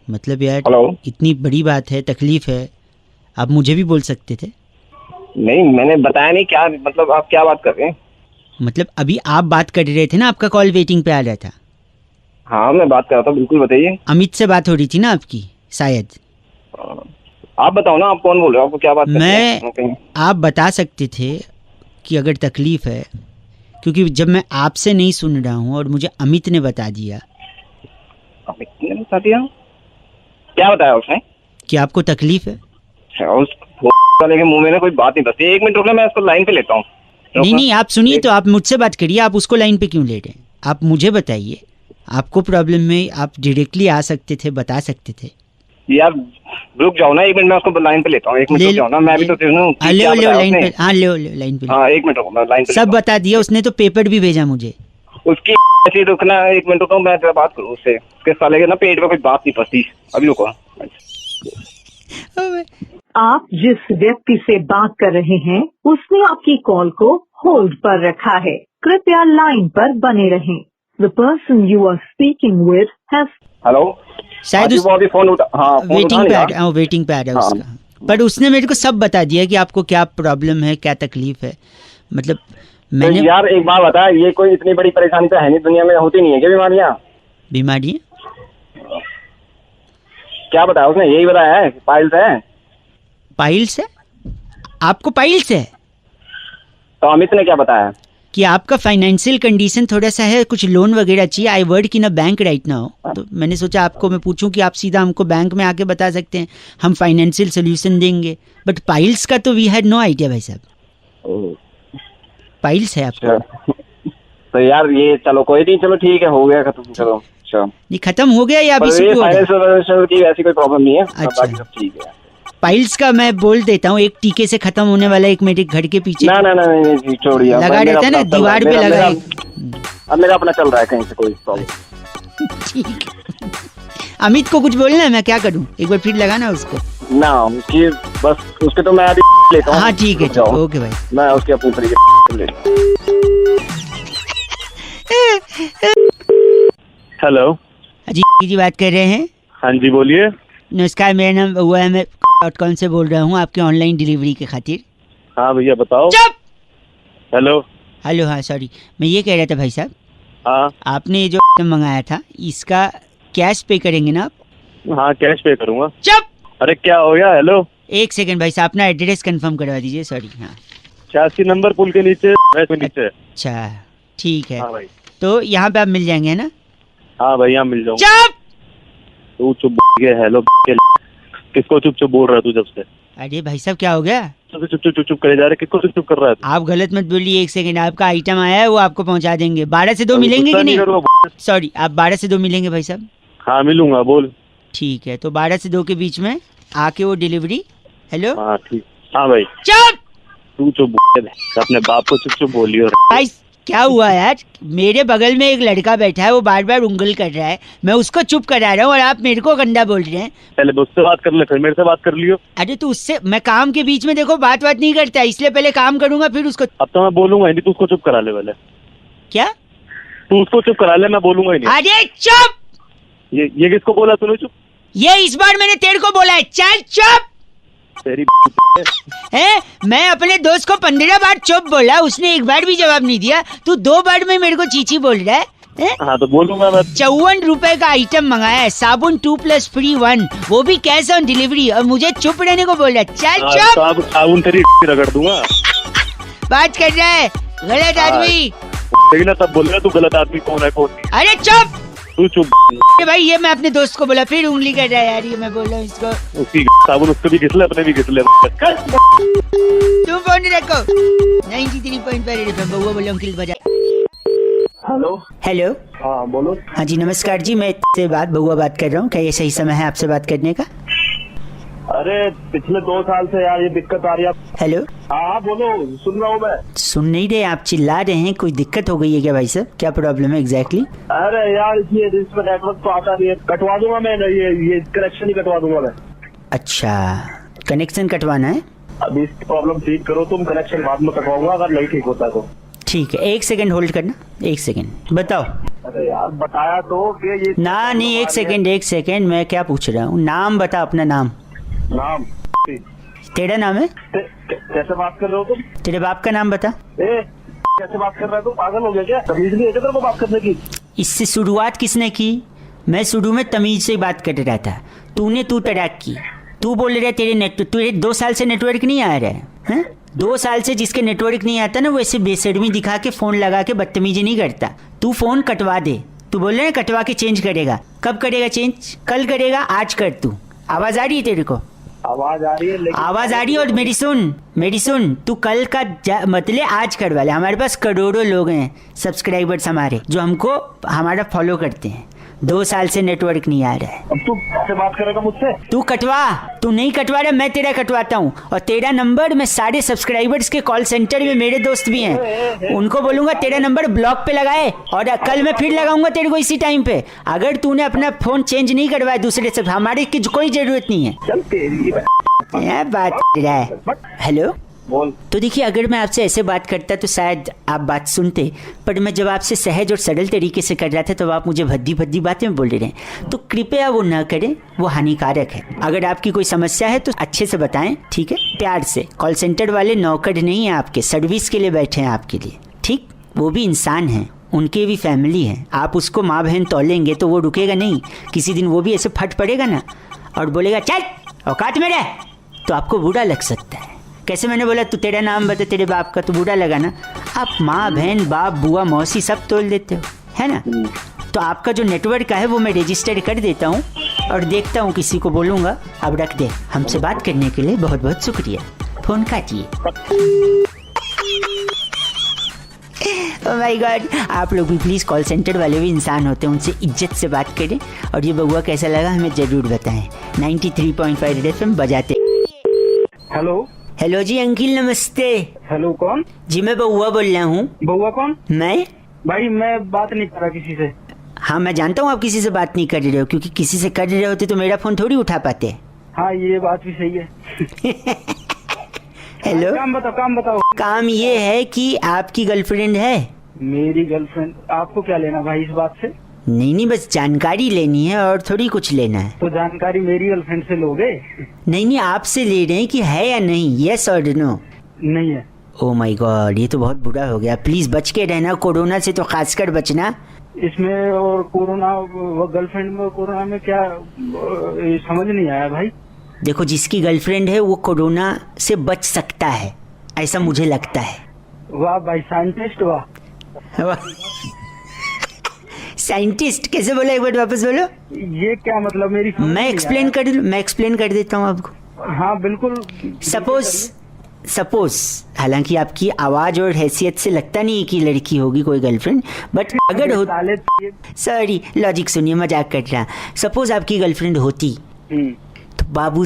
मतलब यार हेलो, इतनी बड़ी बात है, तकलीफ है, आप मुझे भी बोल सकते थे। नहीं मैंने बताया नहीं। क्या मतलब, आप क्या बात कर रहे हैं? मतलब अभी आप बात कर रहे थे ना, आपका कॉल वेटिंग पे आ रहा था। हाँ मैं बात कर रहा था, बिल्कुल बताइए। अमित से बात हो रही थी ना आपकी शायद। आप बताओ ना, आप कौन बोल रहे हो? आपको क्या बात करनी है? आप बता सकते थे कि अगर तकलीफ है, क्योंकि जब मैं आपसे नहीं सुन रहा हूँ और मुझे अमित ने बता दिया। अमित ने बता दिया? क्या बताया उसने? कि आपको तकलीफ है। उस वाले के मुंह में ना कोई बात नहीं बसती। 1 मिनट रुकना, मैं उसको लाइन पे लेता हूँ। नहीं आप सुनिए, तो आप मुझसे बात करिए, आप उसको लाइन पे क्यों ले रहे हैं? आप मुझे बताइए, आपको प्रॉब्लम में आप डायरेक्टली आ सकते थे, बता सकते थे। यार रुक जाओ ना 1 मिनट, मैं उसको लाइन पे लेता हूँ। 1 मिनट रुक जाओ ना, मैं भी तो सुनूं। ले लाइन पे। हाँ ले लाइन पे। हाँ 1 मिनट रुको, मैं लाइन पे सब बता दिया उसने, तो पेपर भी भेजा मुझे उसकी। ऐसे रुकना 1 मिनट रुको, मैं जरा बात करूँ उससे। उसके साले के ना पेट में कोई बात नहीं फंसती। अभी रुको। आप जिस व्यक्ति से बात कर रहे हैं उसने आपकी कॉल को होल्ड पर रखा है। कृपया लाइन पर बने रहें। The person you are speaking with has. Hello, शायद वो अभी फोन उठा, हाँ फोन वेटिंग उठा पे लिया। आ वेटिंग पे आ रहा है हाँ। उसका। पर उसने मेरे को सब बता दिया कि आपको क्या प्रॉब्लम है, क्या तकलीफ है। मतलब तो मैंने यार एक बात बता, ये कोई इतनी बड़ी परेशानी तो है नहीं, दुनिया में होती नहीं है क्या बीमारियाँ? बीमारी क्या बताया उसने? यही बताया है पाइल्स है। पाइल्स है? आपको पाइल्स है? तो अमित ने क्या बताया? कि आपका फाइनेंशियल कंडीशन थोड़ा सा है, कुछ लोन वगैरह चाहिए। आई वर्ड की ना बैंक राइट ना हो, तो मैंने सोचा आपको मैं पूछूं कि आप सीधा हमको बैंक में आके बता सकते हैं, हम फाइनेंशियल सोल्यूशन देंगे। बट पाइल्स का तो वी हैड नो आइडिया भाई साहब। पाइल्स है आपको? तो यार ये चलो कोई नहीं, चलो ठीक है, हो गया खत्म। चलो अच्छा, नहीं खत्म हो गया या अभी पर ये शुरू हो गया? फाइनेंशियल की ऐसी कोई प्रॉब्लम नहीं है, सब अच्छा। बाकी सब ठीक है। पाइल्स का मैं बोल देता हूँ, एक टीके से खत्म होने वाला, एक मेरे घर के पीछे ना ना ना नहीं, छोड़िए। लगा मेरा रहता है ना, अपना चल रहा दीवार पे मेरा- लगा मेरा- अब मेरा अपना चल रहा है, कहीं से कोई प्रॉब्लम। ठीक है। अमित को कुछ बोलना है, मैं क्या करूँ? एक बार फिर लगाना उसको। ना उसकी बस उसके तो मैं अभी लेता हूँ। हाँ ठीक है, रुक जाओ। ओके भाई। मैं उसके अपनी तरीके ले। हेलो, जी बात कर रहे हैं? हाँ जी बोलिए। नमस्कार, मेरा नाम हुआ है, मैं .com से बोल रहा हूँ आपके ऑनलाइन डिलीवरी के खातिर। हाँ भैया बताओ। चुप! हेलो। हेलो, हाँ सॉरी, मैं ये कह रहा था भाई साहब, हाँ आपने जो मंगाया था इसका कैश पे करेंगे ना आप? हाँ कैश पे करूँगा। चुप! अरे क्या हो गया? हेलो, एक सेकंड भाई साहब, अपना एड्रेस कंफर्म करवा दीजिए। सॉरी। हाँ 86 नंबर पुल के नीचे, के नीचे। अच्छा ठीक है, हाँ भाई। तो यहाँ पे आप मिल जाएंगे है ना? हाँ भाई यहाँ मिल जाऊंगा। चुप! तू चुप के हेलो के किसको चुप चुप बोल रहा है तू जब से? अरे भाई साहब क्या हो गया? चुप चुप चुप चुप करे जा रहे, किसको चुप चुप कर रहा है तू? आप गलत मत बोलिए। एक सेकंड, आपका आइटम आया है, वो आपको पहुंचा देंगे। 12 से 2 अभी मिलेंगे गुस्सा कि नहीं? करूँगा। सॉरी, आप 12 से 2 मिलेंगे भाई साहब? हाँ मिलूंगा, बोल। ठीक है, तो 12 से 2 के बीच में आके वो डिलीवरी। हेलो। हाँ ठीक। हाँ भाई चुप! तू चुप अपने बाप को चुप चुप बोलियो। भाई क्या हुआ यार? मेरे बगल में एक लड़का बैठा है, वो बार बार उंगल कर रहा है, मैं उसको चुप करा रहा हूँ और आप मेरे को गंदा बोल रहे हैं। पहले उससे बात कर ले, फिर मेरे से बात कर लियो। अरे तो उससे मैं काम के बीच में देखो बात नहीं करता, इसलिए पहले काम करूंगा फिर उसको। अब तो मैं बोलूंगा ही नहीं, तू उसको चुप करा ले पहले। क्या? तू उसको चुप करा ले, मैं बोलूंगा ही नहीं। अरे चुप! ये किसको बोला तूने चुप? ये इस बार मैंने तेरे को बोला है, चल चुप! तेरी है, मैं अपने दोस्त को 15 बार चुप बोला, उसने एक बार भी जवाब नहीं दिया। तू 2 बार में मेरे को चीची बोल रहा है? हाँ तो बोलूंगा मैं। 54 रुपए का आइटम मंगाया है, साबुन 2 + फ्री 1, वो भी कैश ऑन डिलीवरी, और मुझे चुप रहने को बोल रहा है। चल चुप! साबुन तेरी रगड़ दूंगा। बात कर रहा है गलत आदमी। लेकिन ना तब बोलेगा तू गलत आदमी कौन है कौन नहीं। अरे चुप! तू चुप। अरे भाई ये मैं अपने दोस्त को बोला, फिर उंगली कर रहा है यार, ये मैं बोल रहा हूँ इसको। उसकी साबुन उसको भी घिस ले, अपने भी घिस ले। तुम फोन रखो। 93.5 FM बउआ बोलो, अंकिल बजा। हेलो। हेलो। हाँ बोलो। हाँ जी नमस्कार जी, मैं से बउआ बात कर रहा हूँ। क्या ये सही समय है आपसे बात करने का? अरे पिछले 2 साल से यार ये दिक्कत आ रही है। हेलो। हाँ बोलो, सुन रहा हूँ मैं। सुन नहीं रहे आप? चिल्ला रहे हैं, कोई दिक्कत हो गई है क्या भाई साहब? क्या प्रॉब्लम है एग्जैक्टली? अरे यार ये इसमें नेटवर्क तो आता नहीं है, कटवा दूंगा मैं, ये कनेक्शन ही कटवा दूंगा मैं। अच्छा, कनेक्शन कटवाना है? अभी इसकी प्रॉब्लम ठीक करो तुम, कनेक्शन बाद में कटवाऊंगा अगर नहीं ठीक होता तो। ठीक है, 1 सेकंड होल्ड करना। 1 सेकंड बताओ। अरे यार बताया तो कि ये ना नहीं, 1 सेकंड, मैं क्या पूछ रहा हूँ, नाम बता अपना नाम। नाम तेरा नाम है? कैसे बात कर रहे हो तुम? तेरे बाप का नाम बता। कैसे बात कर रहे हो तुम? पागल हो गया क्या? तमीज नहीं है क्या तेरे को बात करने की? इससे शुरुआत किसने की? मैं शुरू में तमीज से बात कर रहा था, तू तड़ाक की। तू बोल रहा है तुझे 2 साल से नेटवर्क नहीं आ रहा है? 2 साल से जिसके नेटवर्क नहीं आता ना, वो ऐसे बेशर्मी दिखा के फोन लगा के बदतमीजी नहीं करता। तू फोन कटवा दे, तू बोल रहा है कटवा के चेंज करेगा। कब करेगा चेंज? कल करेगा? आज कर। तू आवाज आ रही है तेरे को? आवाज आ रही है लेकिन आवाज आ रही है। और मेरी सुन, तू कल का मतलब आज करवा ले। हमारे पास करोड़ों लोग हैं सब्सक्राइबर्स हमारे, जो हमको हमारा फॉलो करते हैं। 2 साल से नेटवर्क नहीं आ रहा है। अब तू कैसे बात करेगा मुझसे? तू कटवा। तू नहीं कटवा रहा, मैं तेरा कटवाता हूँ। और तेरा नंबर मैं सारे सब्सक्राइबर्स के कॉल सेंटर में, मेरे दोस्त भी हैं, उनको बोलूंगा तेरा नंबर ब्लॉक पे लगाए, और कल मैं फिर लगाऊंगा तेरे को इसी टाइम पे। अगर तूने अपना फोन चेंज नहीं करवाया दूसरे से, हमारे की कोई जरूरत नहीं है। चल तेरी क्या बात कर रहा है? हेलो। बोल। तो देखिए, अगर मैं आपसे ऐसे बात करता तो शायद आप बात सुनते, पर मैं जब आपसे सहज और सरल तरीके से कर रहा था तो आप मुझे भद्दी भद्दी बातें बोल रहे हैं। तो कृपया वो ना करें, वो हानिकारक है। अगर आपकी कोई समस्या है तो अच्छे से बताएं, ठीक है, प्यार से। कॉल सेंटर वाले नौकर नहीं है आपके, सर्विस के लिए बैठे हैं आपके लिए, ठीक। वो भी इंसान हैं, उनके भी फैमिली है। आप उसको माँ बहन तोलेंगे तो वो रुकेगा नहीं, किसी दिन वो भी ऐसे फट पड़ेगा ना और बोलेगा चल औकात में रह, तो आपको बुरा लग सकता है। कैसे मैंने बोला तू तेरा नाम बता तेरे बाप का, तो बुरा लगा ना। आप माँ बहन बाप बुआ मौसी सब तोल देते हो, है ना। तो आपका जो नेटवर्क है वो मैं रजिस्टर कर देता हूँ और देखता हूँ, किसी को बोलूँगा। अब रख दे। हमसे बात करने के लिए बहुत बहुत शुक्रिया, फोन काटिए। ओह माय गॉड, आप लोग भी प्लीज़, कॉल सेंटर वाले भी इंसान होते हैं, उनसे इज्जत से बात करें। और ये बउआ कैसा लगा हमें ज़रूर बताएं। 93.5 रेड एफएम बजाते। हेलो। हेलो जी अंकिल, नमस्ते। हेलो, कौन? जी मैं बउआ बोल रहा हूँ। बउआ कौन? मैं भाई मैं बात नहीं कर रहा किसी से। हाँ मैं जानता हूँ आप किसी से बात नहीं कर रहे हो, क्योंकि किसी से कर रहे होते तो मेरा फ़ोन थोड़ी उठा पाते। हाँ ये बात भी सही है। हेलो, काम बताओ। काम ये है कि आपकी गर्लफ्रेंड है? मेरी गर्लफ्रेंड? आपको क्या लेना भाई इस बात से? नहीं, बस जानकारी लेनी है और थोड़ी कुछ लेना है। तो जानकारी मेरी गर्लफ्रेंड से लोगे? नहीं, आपसे ले रहे हैं कि है या नहीं, यस और नो। नहीं है। ओह माय गॉड, ये तो बहुत बुरा हो गया। प्लीज बच के रहना, कोरोना से तो खासकर बचना। इसमें और कोरोना, गर्लफ्रेंड में कोरोना में क्या, समझ नहीं आया भाई। देखो, जिसकी गर्लफ्रेंड है वो कोरोना से बच सकता है, ऐसा मुझे लगता है। वाह भाई, साइंटिस्ट वाह। साइंटिस्ट कैसे बोला, एक बार वापस बोलो। ये क्या मतलब, मेरी मैं एक्सप्लेन कर देता हूँ आपको। हाँ बिल्कुल। सपोज हालांकि आपकी आवाज और हैसियत से लगता नहीं है कि लड़की होगी कोई गर्लफ्रेंड, बट अगर हो, सॉरी लॉजिक सुनिए, मजाक कर रहा। सपोज आपकी गर्लफ्रेंड होती तो बाबू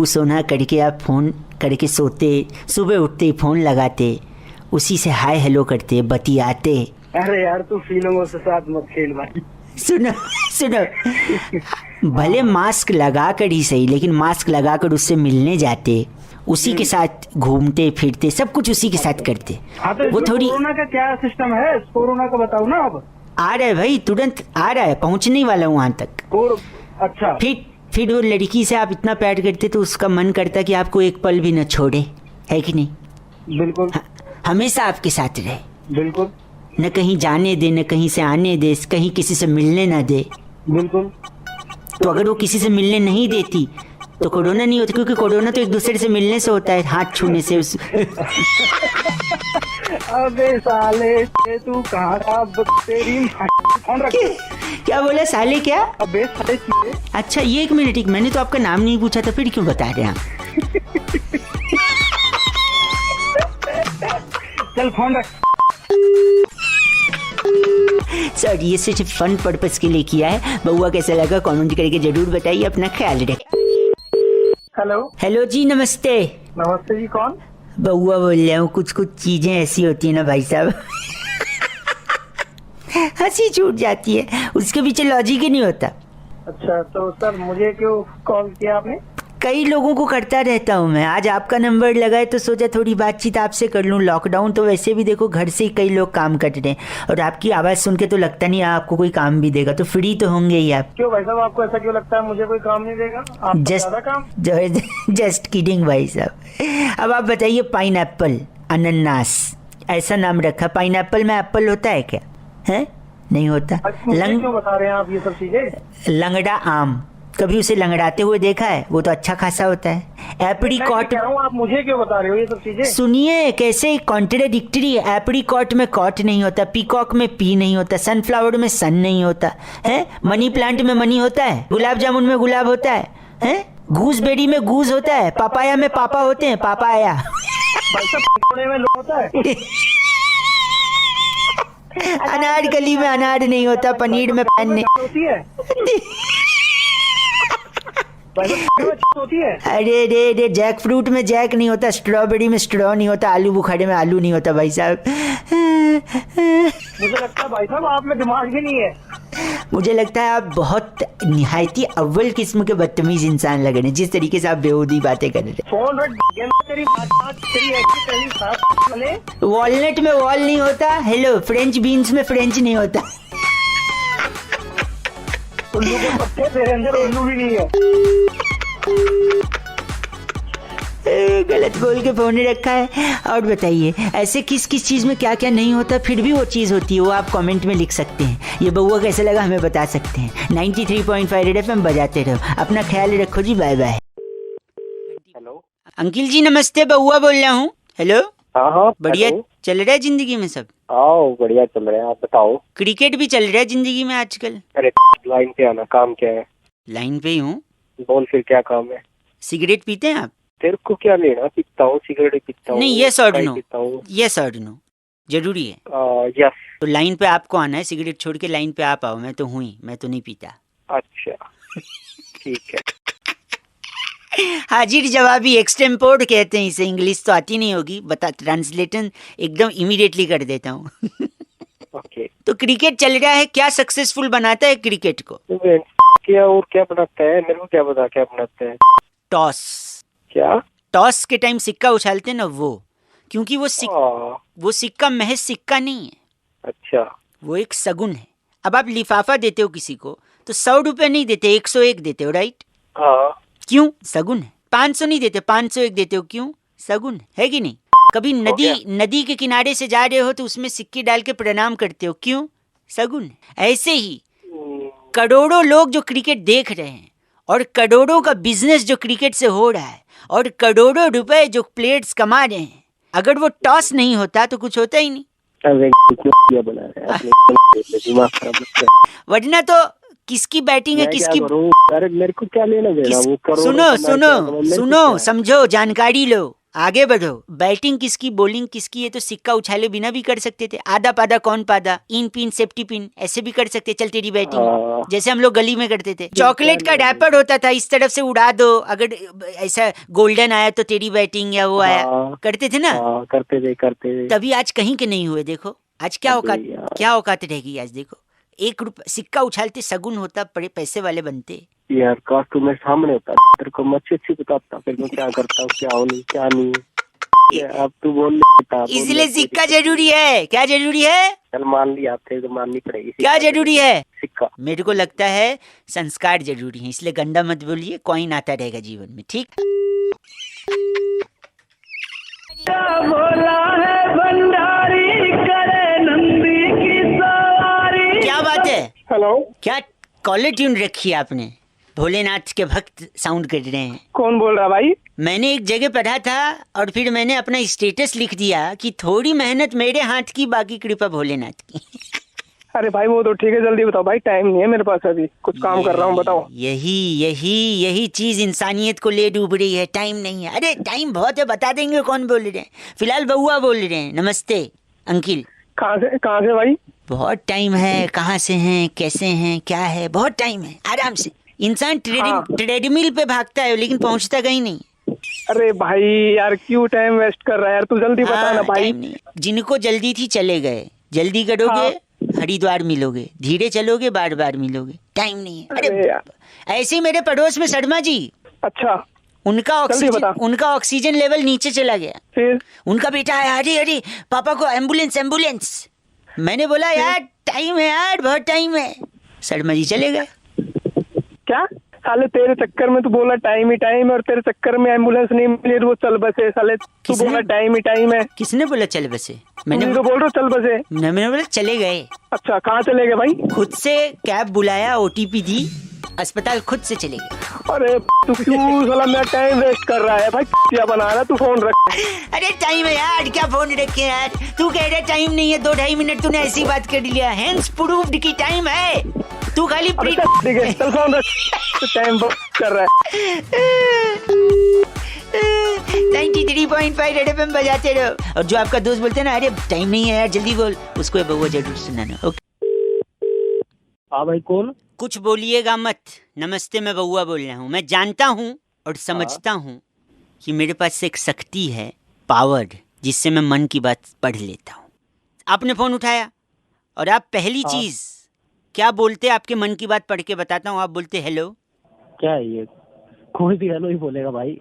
सोना करके आप फोन करके सोते, सुबह उठते ही फोन लगाते, उसी से हाय हेलो करते, बतियाते। अरे यार तू फीलिंगों से साथ मत खेल भाई। सुनो भले मास्क लगा कर ही सही, लेकिन मास्क लगा कर उससे मिलने जाते, उसी के साथ घूमते फिरते, सब कुछ उसी के साथ करते। हाँ तो वो थोड़ी, कोरोना का क्या सिस्टम है, कोरोना का बताओ ना। अब आ रहा है भाई, तुरंत आ रहा है, पहुंचने वाला हूँ वहां तक। अच्छा, फिर वो लड़की से आप इतना प्यार करते तो उसका मन करता कि आपको एक पल भी न छोड़े, है कि नहीं? बिल्कुल। हमेशा आपके साथ रहे, बिल्कुल। न कहीं जाने दे, न कहीं से आने दे, कहीं किसी से मिलने ना दे। बिल्कुल। तो अगर वो किसी से मिलने नहीं देती तो कोरोना नहीं होता, क्योंकि कोरोना तो एक दूसरे से मिलने से होता है, हाथ छूने से। अबे साले तू कहाँ तेरी फोन रख। क्या बोला साले? क्या? अबे साले। अच्छा ये एक मिनट, मैंने तो आपका नाम नहीं पूछा था, फिर क्यों बता रहे हैं आप? चल फोन रख। सर ये सिर्फ फन पर्पस के लिए किया है। बउआ कैसा लगा कमेंट करके जरूर बताइए, अपना ख्याल रखें। हेलो जी, नमस्ते। नमस्ते जी, कौन? बउआ बोल रहा हूँ। कुछ चीजें ऐसी होती है ना भाई साहब, हंसी छूट जाती है, उसके पीछे लॉजिक ही नहीं होता। अच्छा तो सर मुझे क्यों कॉल किया आपने? कई लोगों को करता रहता हूँ मैं, आज आपका नंबर लगा है तो सोचा थोड़ी बातचीत आपसे कर लूँ। लॉकडाउन तो वैसे भी देखो घर से ही कई लोग काम कर रहे हैं, और आपकी आवाज़ सुन के तो लगता नहीं आपको कोई काम भी देगा, तो फ्री तो होंगे ही आप। क्यों भाई साहब, आपको ऐसा क्यों लगता है मुझे कोई काम नहीं देगा? आप ज़्यादा काम। जस्ट किडिंग भाई साहब। अब आप बताइए, पाइनएप्पल, अनानास, ऐसा नाम रखा। पाइनएप्पल में एप्पल होता है क्या? है नहीं होता। क्यों बता रहे हैं आप ये सब चीजें? लंगड़ा आम, कभी उसे लंगड़ाते हुए देखा है? वो तो अच्छा खासा होता है। एप्रीकॉट, आप मुझे क्यों बता रहे हो ये सब चीजें? सुनिए कैसे कॉन्ट्राडिक्टरी है। एप्रीकॉट में कॉट नहीं होता, पीकॉक में पी नहीं होता, सनफ्लावर में सन नहीं होता है, मनी प्लांट में मनी होता है, गुलाब जामुन में गुलाब होता है, गूसबेरी में गूज होता है, पापाया में पापा होते हैं, पापाया। में होता है। अनारकली में अनार नहीं होता, पनीर में पैन नहीं होती है। होती है। अरे रे जैक फ्रूट में जैक नहीं होता, स्ट्रॉबेरी में स्ट्रॉ नहीं होता, आलू बुखारे में आलू नहीं होता भाई साहब। मुझे लगता है भाई साहब आप में दिमाग भी नहीं है। मुझे लगता है आप बहुत निहायती अव्वल किस्म के बदतमीज इंसान लग रहे हैं, जिस तरीके से आप बेहूदी बातें कर रहे हैं। फोन रख तेरी बात तेरी ऐसी पहली साफ वाले वॉलनट में वॉल नहीं होता, हेलो, फ्रेंच बीन्स में फ्रेंच नहीं होता। उल्लू के पत्ते तेरे अंदर उल्लू भी नहीं है। गलत बोल के फोन रखा है। और बताइए ऐसे किस किस चीज में क्या क्या नहीं होता फिर भी वो चीज होती है, वो आप कमेंट में लिख सकते हैं। ये बउआ कैसे लगा हमें बता सकते हैं। 93.5 रेड एफएम बजाते रहो, अपना ख्याल रखो जी, बाय बाय। हेलो अंकिल जी नमस्ते, बउआ बोल रहा हूँ। हेलो, हाँ बढ़िया चल रहा है जिंदगी में सब? आओ बढ़िया चल रहा है, आप बताओ। क्रिकेट भी चल रहा है जिंदगी में आजकल। अरे लाइन पे आना, काम क्या है? लाइन पे ही हूँ। बोल फिर क्या काम है? सिगरेट पीते हैं आप? तेरे को क्या लेना, पीता हूँ सिगरेट पीता हूँ। नहीं, यस और नो, पीता हूँ। यस और नो जरूरी है। यस। तो लाइन पे आपको आना है, सिगरेट छोड़ के लाइन पे आप आओ। मैं तो हूँ ही, मैं तो नहीं पीता। अच्छा ठीक है। हाजिर जवाबी एक्सटेम्पोर्ड कहते हैं इसे, इंग्लिश तो आती नहीं होगी, बता ट्रांसलेशन एकदम इमीडिएटली कर देता हूँ। ओके। तो क्रिकेट चल रहा है, क्या सक्सेसफुल बनाता है क्रिकेट को? क्या और क्या बनाता है, मेरे को क्या पता क्या बनाता है। टॉस। क्या? टॉस के टाइम सिक्का उछालते हैं ना वो, क्योंकि वो सिक्का महज सिक्का नहीं है। अच्छा। वो एक सगुन है। अब आप लिफाफा देते हो किसी को तो 100 रुपए नहीं देते, 101 देते हो, राइट? हाँ। क्यों? सगुन है। 500 नहीं देते, 501 देते हो, क्यों? सगुन है कि नहीं? कभी नदी के किनारे से जा रहे हो तो उसमें सिक्के डाल के प्रणाम करते हो, क्यों? सगुन है। ऐसे ही करोड़ों लोग जो क्रिकेट देख रहे हैं और करोड़ों का बिजनेस जो क्रिकेट से हो रहा है और करोड़ों रुपए जो प्लेयर्स कमा रहे हैं, अगर वो टॉस नहीं होता तो कुछ होता ही नहीं। बना रहे हैं दिमाग खराब। वरना तो किसकी बैटिंग है, किसकी। अरे मेरे को क्या लेना देना, वो करो। सुनो समझो, जानकारी लो, आगे बढ़ो। बैटिंग किसकी, बॉलिंग किसकी, है तो सिक्का उछाले बिना भी कर सकते थे। आधा पादा कौन पादा, इन पिन सेफ्टी पिन, ऐसे भी कर सकते। चल तेरी बैटिंग, जैसे हम लोग गली में करते थे। चॉकलेट का रैपर होता था, इस तरफ से उड़ा दो, अगर ऐसा गोल्डन आया तो तेरी बैटिंग या वो आया, करते थे ना। करते थे। तभी आज कहीं के नहीं हुए। देखो आज क्या औकात रहेगी। आज देखो, 1 रुपया सिक्का उछालते सगुन होता, बड़े पैसे वाले बनते। यार काश तू मेरे सामने होता, तेरे को मैं अच्छी बताता फिर मैं क्या करता हूँ, क्या नहीं। अब तू बोल इसलिए सिक्का जरूरी है। क्या जरूरी है? चल मान लिया, तेरे को माननी पड़ेगी। क्या जरूरी है? सिक्का। मेरे को लगता है संस्कार जरूरी है, इसलिए गंदा मत बोलिए, कॉइन आता रहेगा जीवन में, ठीक? बोला है भंडारी करे नंदी की सवारी। क्या बात है? हेलो, क्या कॉलर ट्यून रखी है आपने? भोलेनाथ के भक्त साउंड कर रहे हैं। कौन बोल रहा भाई? मैंने एक जगह पढ़ा था और फिर मैंने अपना स्टेटस लिख दिया कि थोड़ी मेहनत मेरे हाथ की, बाकी कृपा भोलेनाथ की। अरे भाई वो तो ठीक है, जल्दी बताओ भाई, टाइम नहीं है मेरे पास, अभी कुछ काम कर रहा हूँ, बताओ। यही चीज इंसानियत को ले डूब रही है, टाइम नहीं है। अरे टाइम बहुत है, बता देंगे कौन बोल रहे हैं। फिलहाल बउआ बोल रहे हैं। नमस्ते अंकिल। कहाँ से भाई? बहुत टाइम है। कहाँ से हैं, कैसे हैं, क्या है? बहुत टाइम है, आराम से। इंसान ट्रेडमिल पे भागता है लेकिन पहुंचता कहीं नहीं। अरे भाई यार क्यों टाइम वेस्ट कर रहा है यार, तू जल्दी बता ना भाई। जिनको जल्दी थी चले गए, जल्दी करोगे हरिद्वार मिलोगे, धीरे चलोगे बार बार मिलोगे, टाइम नहीं है। अरे ऐसे ही मेरे पड़ोस में शर्मा जी। अच्छा। उनका ऑक्सीजन लेवल नीचे चला गया। फिर उनका बेटा आया, अरे पापा को एम्बुलेंस। मैंने बोला यार टाइम है यार, बहुत टाइम है। शर्मा जी चले गए। क्या साले, तेरे चक्कर में तू बोला टाइम ही टाइम है और तेरे चक्कर में एम्बुलेंस नहीं मिली, वो चल बसे। साले तू बोला टाइम ही टाइम है। किसने बोला चल बसे? मैंने तो बोल रहा चल बसे। मैंने बोला चले गए। अच्छा, कहाँ चले गए भाई? खुद से कैब बुलाया, OTP दी, अस्पताल खुद से चले गए। अरे तू क्यों साला मेरा टाइम वेस्ट कर रहा है भाई? क्या बना रहा तू? फोन रख। अरे टाइम है यार, क्या फोन रखे यार? तू कह रहा टाइम नहीं है, 2-2.5 मिनट तूने ऐसी बात कर लिया। हैंस प्रूव्ड की टाइम है। तू खाली ठीक है चल फोन रख, टाइम कर रहा है। 93.5 रेड एफएम बजाते रहो। और जो आपका दोस्त बोलते हैं ना, अरे टाइम नहीं है यार जल्दी बोल, उसको बउआ जरूर सुनाना। ओके। हाँ भाई कौन? कुछ बोलिएगा मत। नमस्ते, मैं बउआ बोल रहा हूँ। मैं जानता हूँ और समझता हूँ कि मेरे पास एक शक्ति है, पावर, जिससे मैं मन की बात पढ़ लेता हूँ। आपने फोन उठाया और आप पहली चीज क्या बोलते आपके मन की बात पढ़ के बताता हूँ। आप बोलते हेलो। क्या है ये? कोई भी हेलो ही बोलेगा भाई।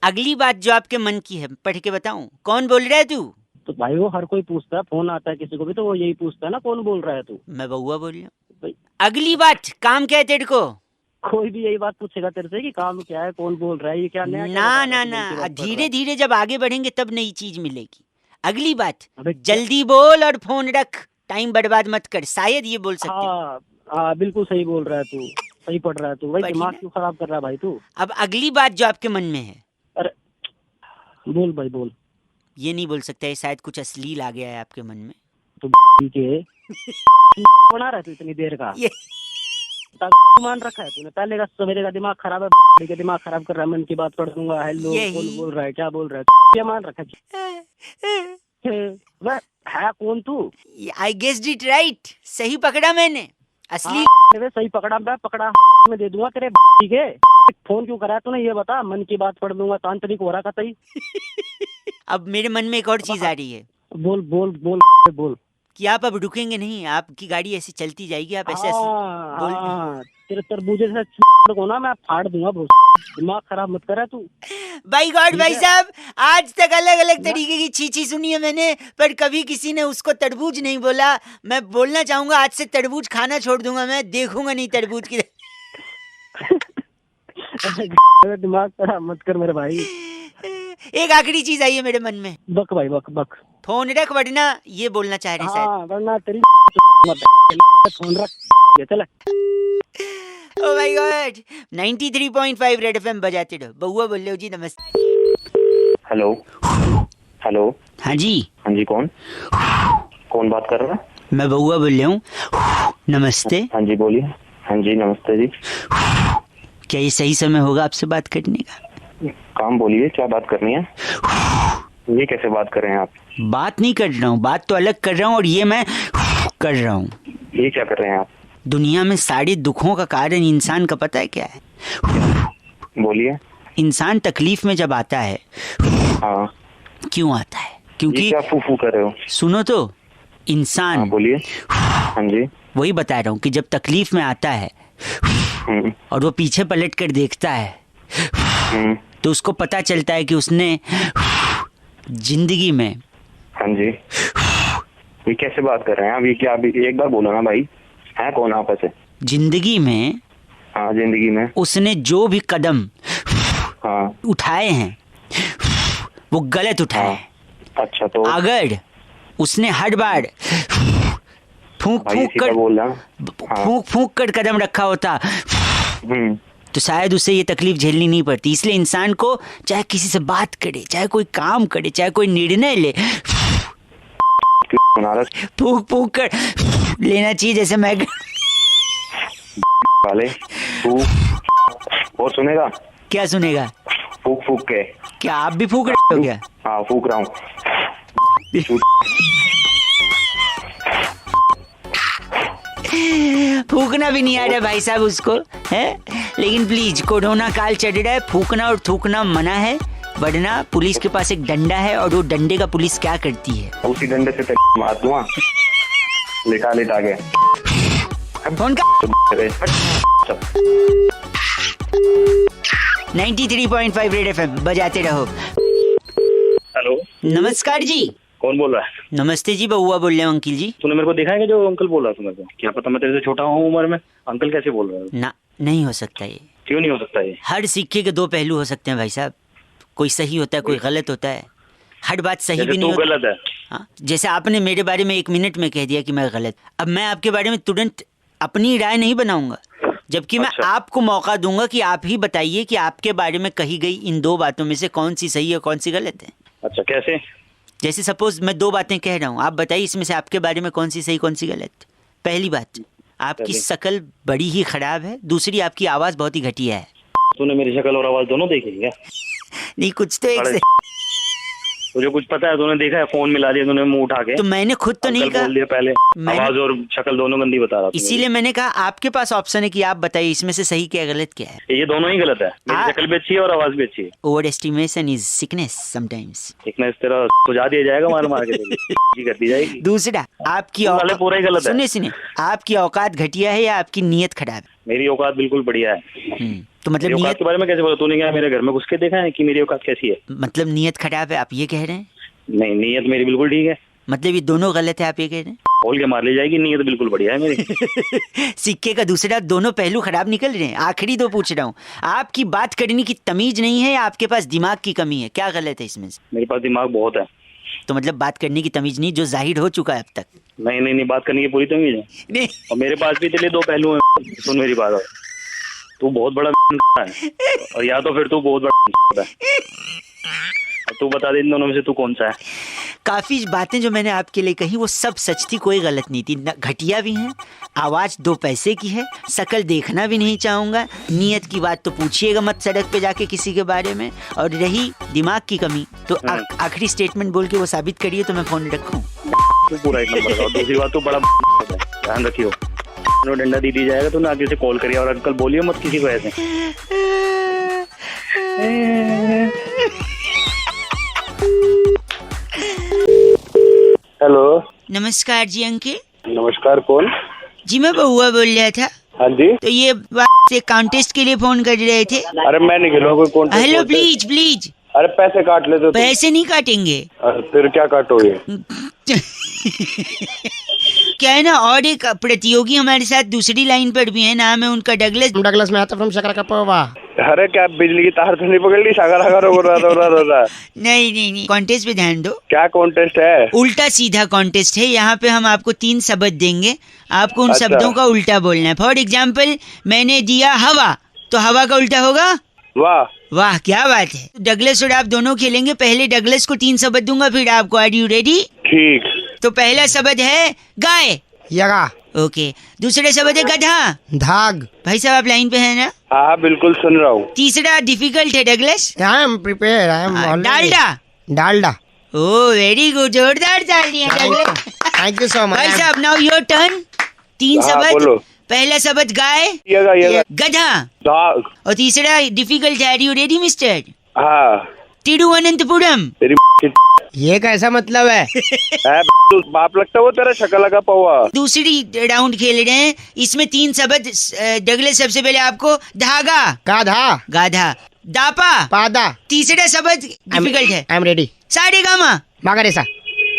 अगली बात जो आपके मन की है पढ़ के बताऊं। कौन बोल रहा है तू? तो भाई वो हर कोई पूछता है, फोन आता है किसी को भी तो वो यही पूछता है ना, कौन बोल रहा है तू? मैं बउआ बोल रहा हूँ। भाई अगली बात, काम क्या है तेरे को? कोई भी यही बात पूछेगा तेरे से कि काम क्या है, कौन बोल रहा है, ये क्या नया? ना ना ना, धीरे धीरे जब आगे बढ़ेंगे तब नई चीज मिलेगी। अगली बात, जल्दी बोल और फोन रख, टाइम बर्बाद मत कर। शायद ये बोल सकते। हाँ बिल्कुल सही बोल रहा है तू, सही पढ़ रहा है तू भाई। पढ़ी दिमाग ना? क्यों खराब कर रहा है भाई तू? अब अगली बात जो आपके मन में है। अरे बोल भाई बोल। ये नहीं बोल सकता है, शायद कुछ अश्लील आ गया है आपके मन में। तो के बना रहा है तू इतनी देर का? ये मान रखा है तूने पहले का। सवेरे का दिमाग खराब है, के दिमाग खराब कर रहा है। मन की बात पढ़ दूंगा, हेलो कौन बोल रहा है, क्या बोल रहा है, ये मान रखा है। वह है कौन तू? आई गेस्ड इट राइट, सही पकड़ा मैंने। असली सही पकड़ा, मैं पकड़ा मैं दे दूंगा तेरे के। फोन क्यों करा तूने ये बता? मन की बात पढ़ दूंगा, तांत्रिक हो रहा का तई। अब मेरे मन में एक और चीज आ रही है। बोल बोल बोल बोल। कि आप अब रुकेंगे नहीं, आपकी गाड़ी ऐसी चलती जाएगी। आप ऐसे बोल। तेरे तरबूजे से को ना मैं फाड़ दूंगा। दिमाग खराब मत करा तू। बाई गॉड भाई साहब, आज तक अलग अलग तरीके की चीची सुनी है मैंने, पर कभी किसी ने उसको तरबूज नहीं बोला। मैं बोलना चाहूंगा आज से तरबूज खाना छोड़ दूंगा, मैं देखूंगा नहीं तरबूज की। दिमाग खराब मत कर मेरे भाई। एक आखिरी चीज आई है मेरे मन में। बक भाई बक बक। फोन रख, वरना ये बोलना चाह रहे शायद। वरना तेरी फोन रख। चल oh my God. 93.5 red FM बजाते रहो। बउआ बोल रहे हो जी, नमस्ते। Hello hello. हाँ जी। हाँ जी कौन बात कर रहा है? मैं बउआ बोल रहा हूँ। नमस्ते। हाँ जी बोलिए। हाँ जी नमस्ते जी। क्या ये सही समय होगा आपसे बात करने का? काम बोलिए, क्या बात करनी है? ये कैसे बात कर रहे हैं आप? बात नहीं कर रहा हूँ, बात तो अलग कर रहा हूँ, और ये मैं कर रहा हूँ। ये क्या कर रहे हैं आप? दुनिया में सारे दुखों का कारण इंसान का पता है क्या है? बोलिए। इंसान तकलीफ में जब आता है। हाँ। क्यों आता है? क्योंकि क्या फू कर रहे हो? सुनो तो, इंसान। हाँ, बोलिए। हाँ जी वही बता रहा हूँ कि जब तकलीफ में आता है और वो पीछे पलट कर देखता है तो उसको पता चलता है कि उसने जिंदगी में। हाँ जी ये कैसे बात कर रहे हैं आप? ये क्या? अभी एक बार बोलो ना भाई, है कौन आप ऐसे? जिंदगी में। हाँ जिंदगी में उसने जो भी कदम हाँ उठाए हैं वो गलत उठाए हैं। अच्छा तो अगर उसने हर बार फूंक फूंक कर कदम रखा होता तो शायद उसे ये तकलीफ झेलनी नहीं पड़ती। इसलिए इंसान को चाहे किसी से बात करे, चाहे कोई काम करे, चाहे कोई निर्णय ले, फूंक फूंक कर लेना चाहिए, जैसे मैं वाले और सुनेगा। क्या सुनेगा? फूक फूक के। क्या आप भी फूक रहे हो क्या? हाँ फूक रहा हूँ। फूकना भी नहीं आ रहा भाई साहब उसको, है? लेकिन प्लीज, कोरोना काल चल रहा है, फूकना और थूकना मना है, वरना पुलिस के पास एक डंडा है और वो डंडे का पुलिस क्या करती है? उसी डंडे से मार दूंगा लेटा के। फोन का 93.5 रेड एफएम बजाते रहो। हेलो नमस्कार जी। कौन बोल रहा है? नमस्ते जी, बउआ बोल रहे हो अंकिल जी। तूने मेरे को देखा है कि जो अंकल बोल रहा था? मेरे को क्या पता, मैं तेरे से छोटा हूँ उम्र में, अंकल कैसे बोल रहा है? ना, नहीं हो सकता ये। क्यों नहीं हो सकता ये? हर सिक्के के दो पहलू हो सकते हैं भाई साहब। कोई सही होता है, कोई गलत होता है। हर बात सही भी नहीं होती। गलत है। हाँ, जैसे आपने मेरे बारे में 1 मिनट में कह दिया कि मैं गलत, अब मैं आपके बारे में तुरंत अपनी राय नहीं बनाऊंगा, जबकि मैं आपको मौका दूंगा कि आप ही बताइए कि आपके बारे में कही गई इन 2 बातों में से कौन सी सही है कौन सी गलत है। अच्छा कैसे? जैसे सपोज मैं 2 बातें कह रहा हूँ, आप बताइए इसमें से आपके बारे में कौन सी सही कौन सी गलत। पहली बात, आपकी शक्ल बड़ी ही खराब है। दूसरी, आपकी आवाज बहुत ही घटिया है। तूने मेरी शक्ल और आवाज दोनों देखी क्या? नहीं, कुछ तो एक से तुझे कुछ पता है? तूने देखा है? फोन मिला दिया तूने मुंह उठा के। तो मैंने खुद तो नहीं अंकल कहा। बोल दिया पहले। आवाज और शक्ल दोनों गंदी बता रहा था। इसीलिए मैंने कहा आपके पास ऑप्शन है कि आप बताइए इसमें से सही क्या गलत क्या है। ये दोनों ही गलत है। मेरी शक्ल भी अच्छी है और आवाज भी अच्छी है। Over estimation is sickness sometimes. इतना इस तरह सुझा दिया जाएगा मार मार के कर दी जाएगी। दूसरा, आपकी वाले पूरा ही गलत है। सुनिए आपकी औकात घटिया है या आपकी नीयत खराब है? मेरी औकात बिल्कुल बढ़िया है। तो मतलब मेरी औकात नीयत के बारे में कैसे बोला? तूने क्या मेरे घर में घुस के देखा है कि मेरी औकात कैसी है? मतलब नीयत खराब है आप ये कह रहे हैं? नहीं, नीयत मेरी बिल्कुल ठीक है। मतलब ये दोनों गलत है आप ये कह रहे हैं? बोल के मार ली जाएगी। नीयत बिल्कुल बढ़िया है मेरी। सिक्के का दूसरा दोनों पहलू खराब निकल रहे हैं। आखिरी दो पूछ रहा हूँ, आपकी बात करने की तमीज नहीं है या आपके पास दिमाग की कमी है? क्या गलत है इसमें से? मेरे पास दिमाग बहुत है। तो मतलब बात करने की तमीज नहीं, जो जाहिर हो चुका है अब तक। नहीं, बात करने की पूरी तमीज है। नहीं। और मेरे पास भी तेरे 2 पहलू हैं। सुन मेरी बात, तू बहुत बड़ा है और या तो फिर तू बहुत बड़ा है। तू बता दे इन दोनों में से तू कौन सा है? काफी बातें जो मैंने आपके लिए कही वो सब सच थी, कोई गलत नहीं थी। घटिया भी हैं, आवाज 2 पैसे की है, शक्ल देखना भी नहीं चाहूंगा, नीयत की बात तो पूछिएगा मत सड़क पे जाके किसी के बारे में। और रही दिमाग की कमी तो आखिरी स्टेटमेंट बोल के वो साबित करिए तो मैं फोन रखूं। तू पूरा 1 नंबर का। और दूसरी बात, तू बड़ा ध्यान रखियो। डंडा दी जाएगा तो ना आगे से कॉल करिए और अंकल बोलिए मत किसी को ऐसे। हेलो, नमस्कार जी अंकल। नमस्कार, कौन? जी मैं बहुआ बोल रहा था। हाँ जी। तो ये से कॉन्टेस्ट के लिए फोन कर रहे थे। अरे मैं नहीं खेलूंगा कोई कॉन्टेस्ट। Hello please. अरे पैसे काट ले तो। पैसे नहीं काटेंगे। फिर क्या काटोगे? क्या है ना, और एक प्रतियोगी हमारे साथ दूसरी लाइन पर भी है, नाम है उनका डगलस में आता फ्रॉम शकरकपोवा। अरे क्या बिजली की तार तो नहीं पकड़ ली? सागर नहीं, कॉन्टेस्ट पे ध्यान दो। क्या कॉन्टेस्ट है? उल्टा सीधा कॉन्टेस्ट है। यहाँ पे हम आपको 3 शब्द देंगे, आपको उन अच्छा। शब्दों का उल्टा बोलना है। फॉर एग्जाम्पल मैंने दिया हवा, तो हवा का उल्टा होगा वाह। वाह, क्या बात है। डगलस और आप दोनों खेलेंगे। पहले डगलस को 3 शब्द दूंगा, फिर आपको। Are you ready? ठीक। तो पहला शब्द है गाय। यगा। ओके। दूसरा शब्द है गधा। धाग। भाई साहब आप लाइन पे है ना? हाँ बिल्कुल सुन रहा हूँ। तीसरा डिफिकल्ट है Douglas. I am prepare, I am Dalda. Dalda. Oh very good, जोरदार तालियां Douglas. Thank you so much. भाई साहब नाउ योर टर्न। 3 शब्द। बोलो। पहला शब्द गाय, गधा, धाग और तीसरा डिफिकल्ट है। Are you ready mister? हाँ। तिरुवनंतपुरम। तेरी ये कैसा मतलब है? तू बाप लगता है वो तेरा शक्ल का पौवा। दूसरी राउंड खेल रहे हैं, इसमें 3 शब्द। डगलस सबसे पहले आपको धागा, गाधा, गाधा, दापा, पादा। तीसरा शब्द डिफिकल्ट है। I am ready. सारेगामा। मागारेसा।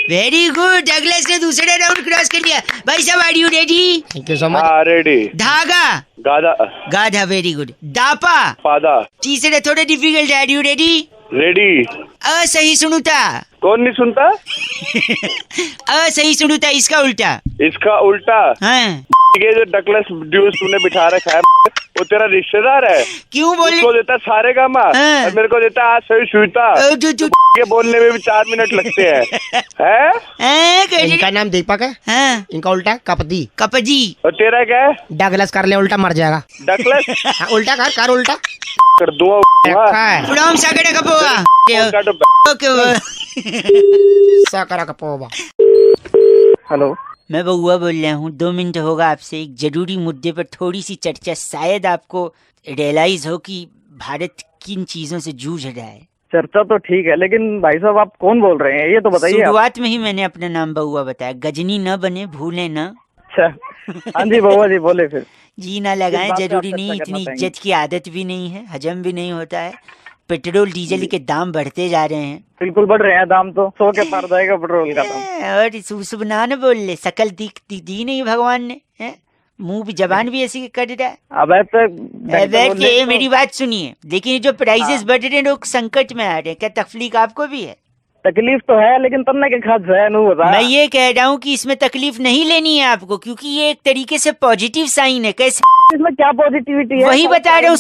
वेरी गुड, डगलस ने दूसरा राउंड क्रॉस कर लिया। भाई साहब are you ready? Thank you so much. हाँ रेडी। धागा, गाधा, गाधा, वेरी गुड। दापा, पादा। तीसरा थोड़ा डिफिकल्ट है। Are you ready? रेडी। असहिष्णुता। कौन नहीं सुनता? असहिष्णुता, इसका उल्टा। इसका उल्टा? हाँ। ये जो डकलेस ड्यूस तूने बिठा रखा है वो तेरा रिश्तेदार है? क्यों बोले? उसको देता सारे गामा और मेरे को देता आज सही सुईता। ये बोलने में भी 4 मिनट लगते हैं। इनका नाम दीपक है। हाँ। इनका उल्टा कपदी। कपजी। और तेरा क्या है? डगलस कर ले, उल्टा मर जाएगा। डकलेस उल्टा कर उल्टा कर दो। फ्रॉम सागरा कपोवा। सागरा कपोवा। हेलो, मैं बउआ बोल रहा हूँ। 2 मिनट होगा आपसे एक जरूरी मुद्दे पर थोड़ी सी चर्चा। शायद आपको रियलाइज हो कि भारत किन चीजों से जूझ रहा है। चर्चा तो ठीक है, लेकिन भाई साहब आप कौन बोल रहे हैं ये तो बताइए। शुरुआत में ही मैंने अपना नाम बउआ बताया। गजनी न बने, भूले न। अच्छा, हाँ जी बउआ जी बोले फिर। जी ना लगाएं, जरूरी नहीं। इतनी इज्जत की आदत भी नहीं है, हजम भी नहीं होता है। पेट्रोल डीजल के दाम बढ़ते जा रहे हैं। बिल्कुल बढ़ रहे हैं दाम, तो 100 के पार जाएगा पेट्रोल का दाम। और शुभ ना न बोल ले, शकल दी नहीं भगवान ने, है? मुंह भी जबान भी ऐसी कर रहा है। अब बैठ के मेरी बात सुनिए। लेकिन जो प्राइसेस बढ़ रहे हैं, लोग संकट में आ रहे हैं। क्या तकलीफ आपको भी है? तकलीफ तो है, लेकिन तन्ने के खास है नहीं होता। मैं ये कह रहा हूँ कि इसमें तकलीफ नहीं लेनी है आपको, क्योंकि ये एक तरीके से पॉजिटिव साइन है। कैसे? इसमें क्या पॉजिटिविटी है? वही बता रहा हूँ,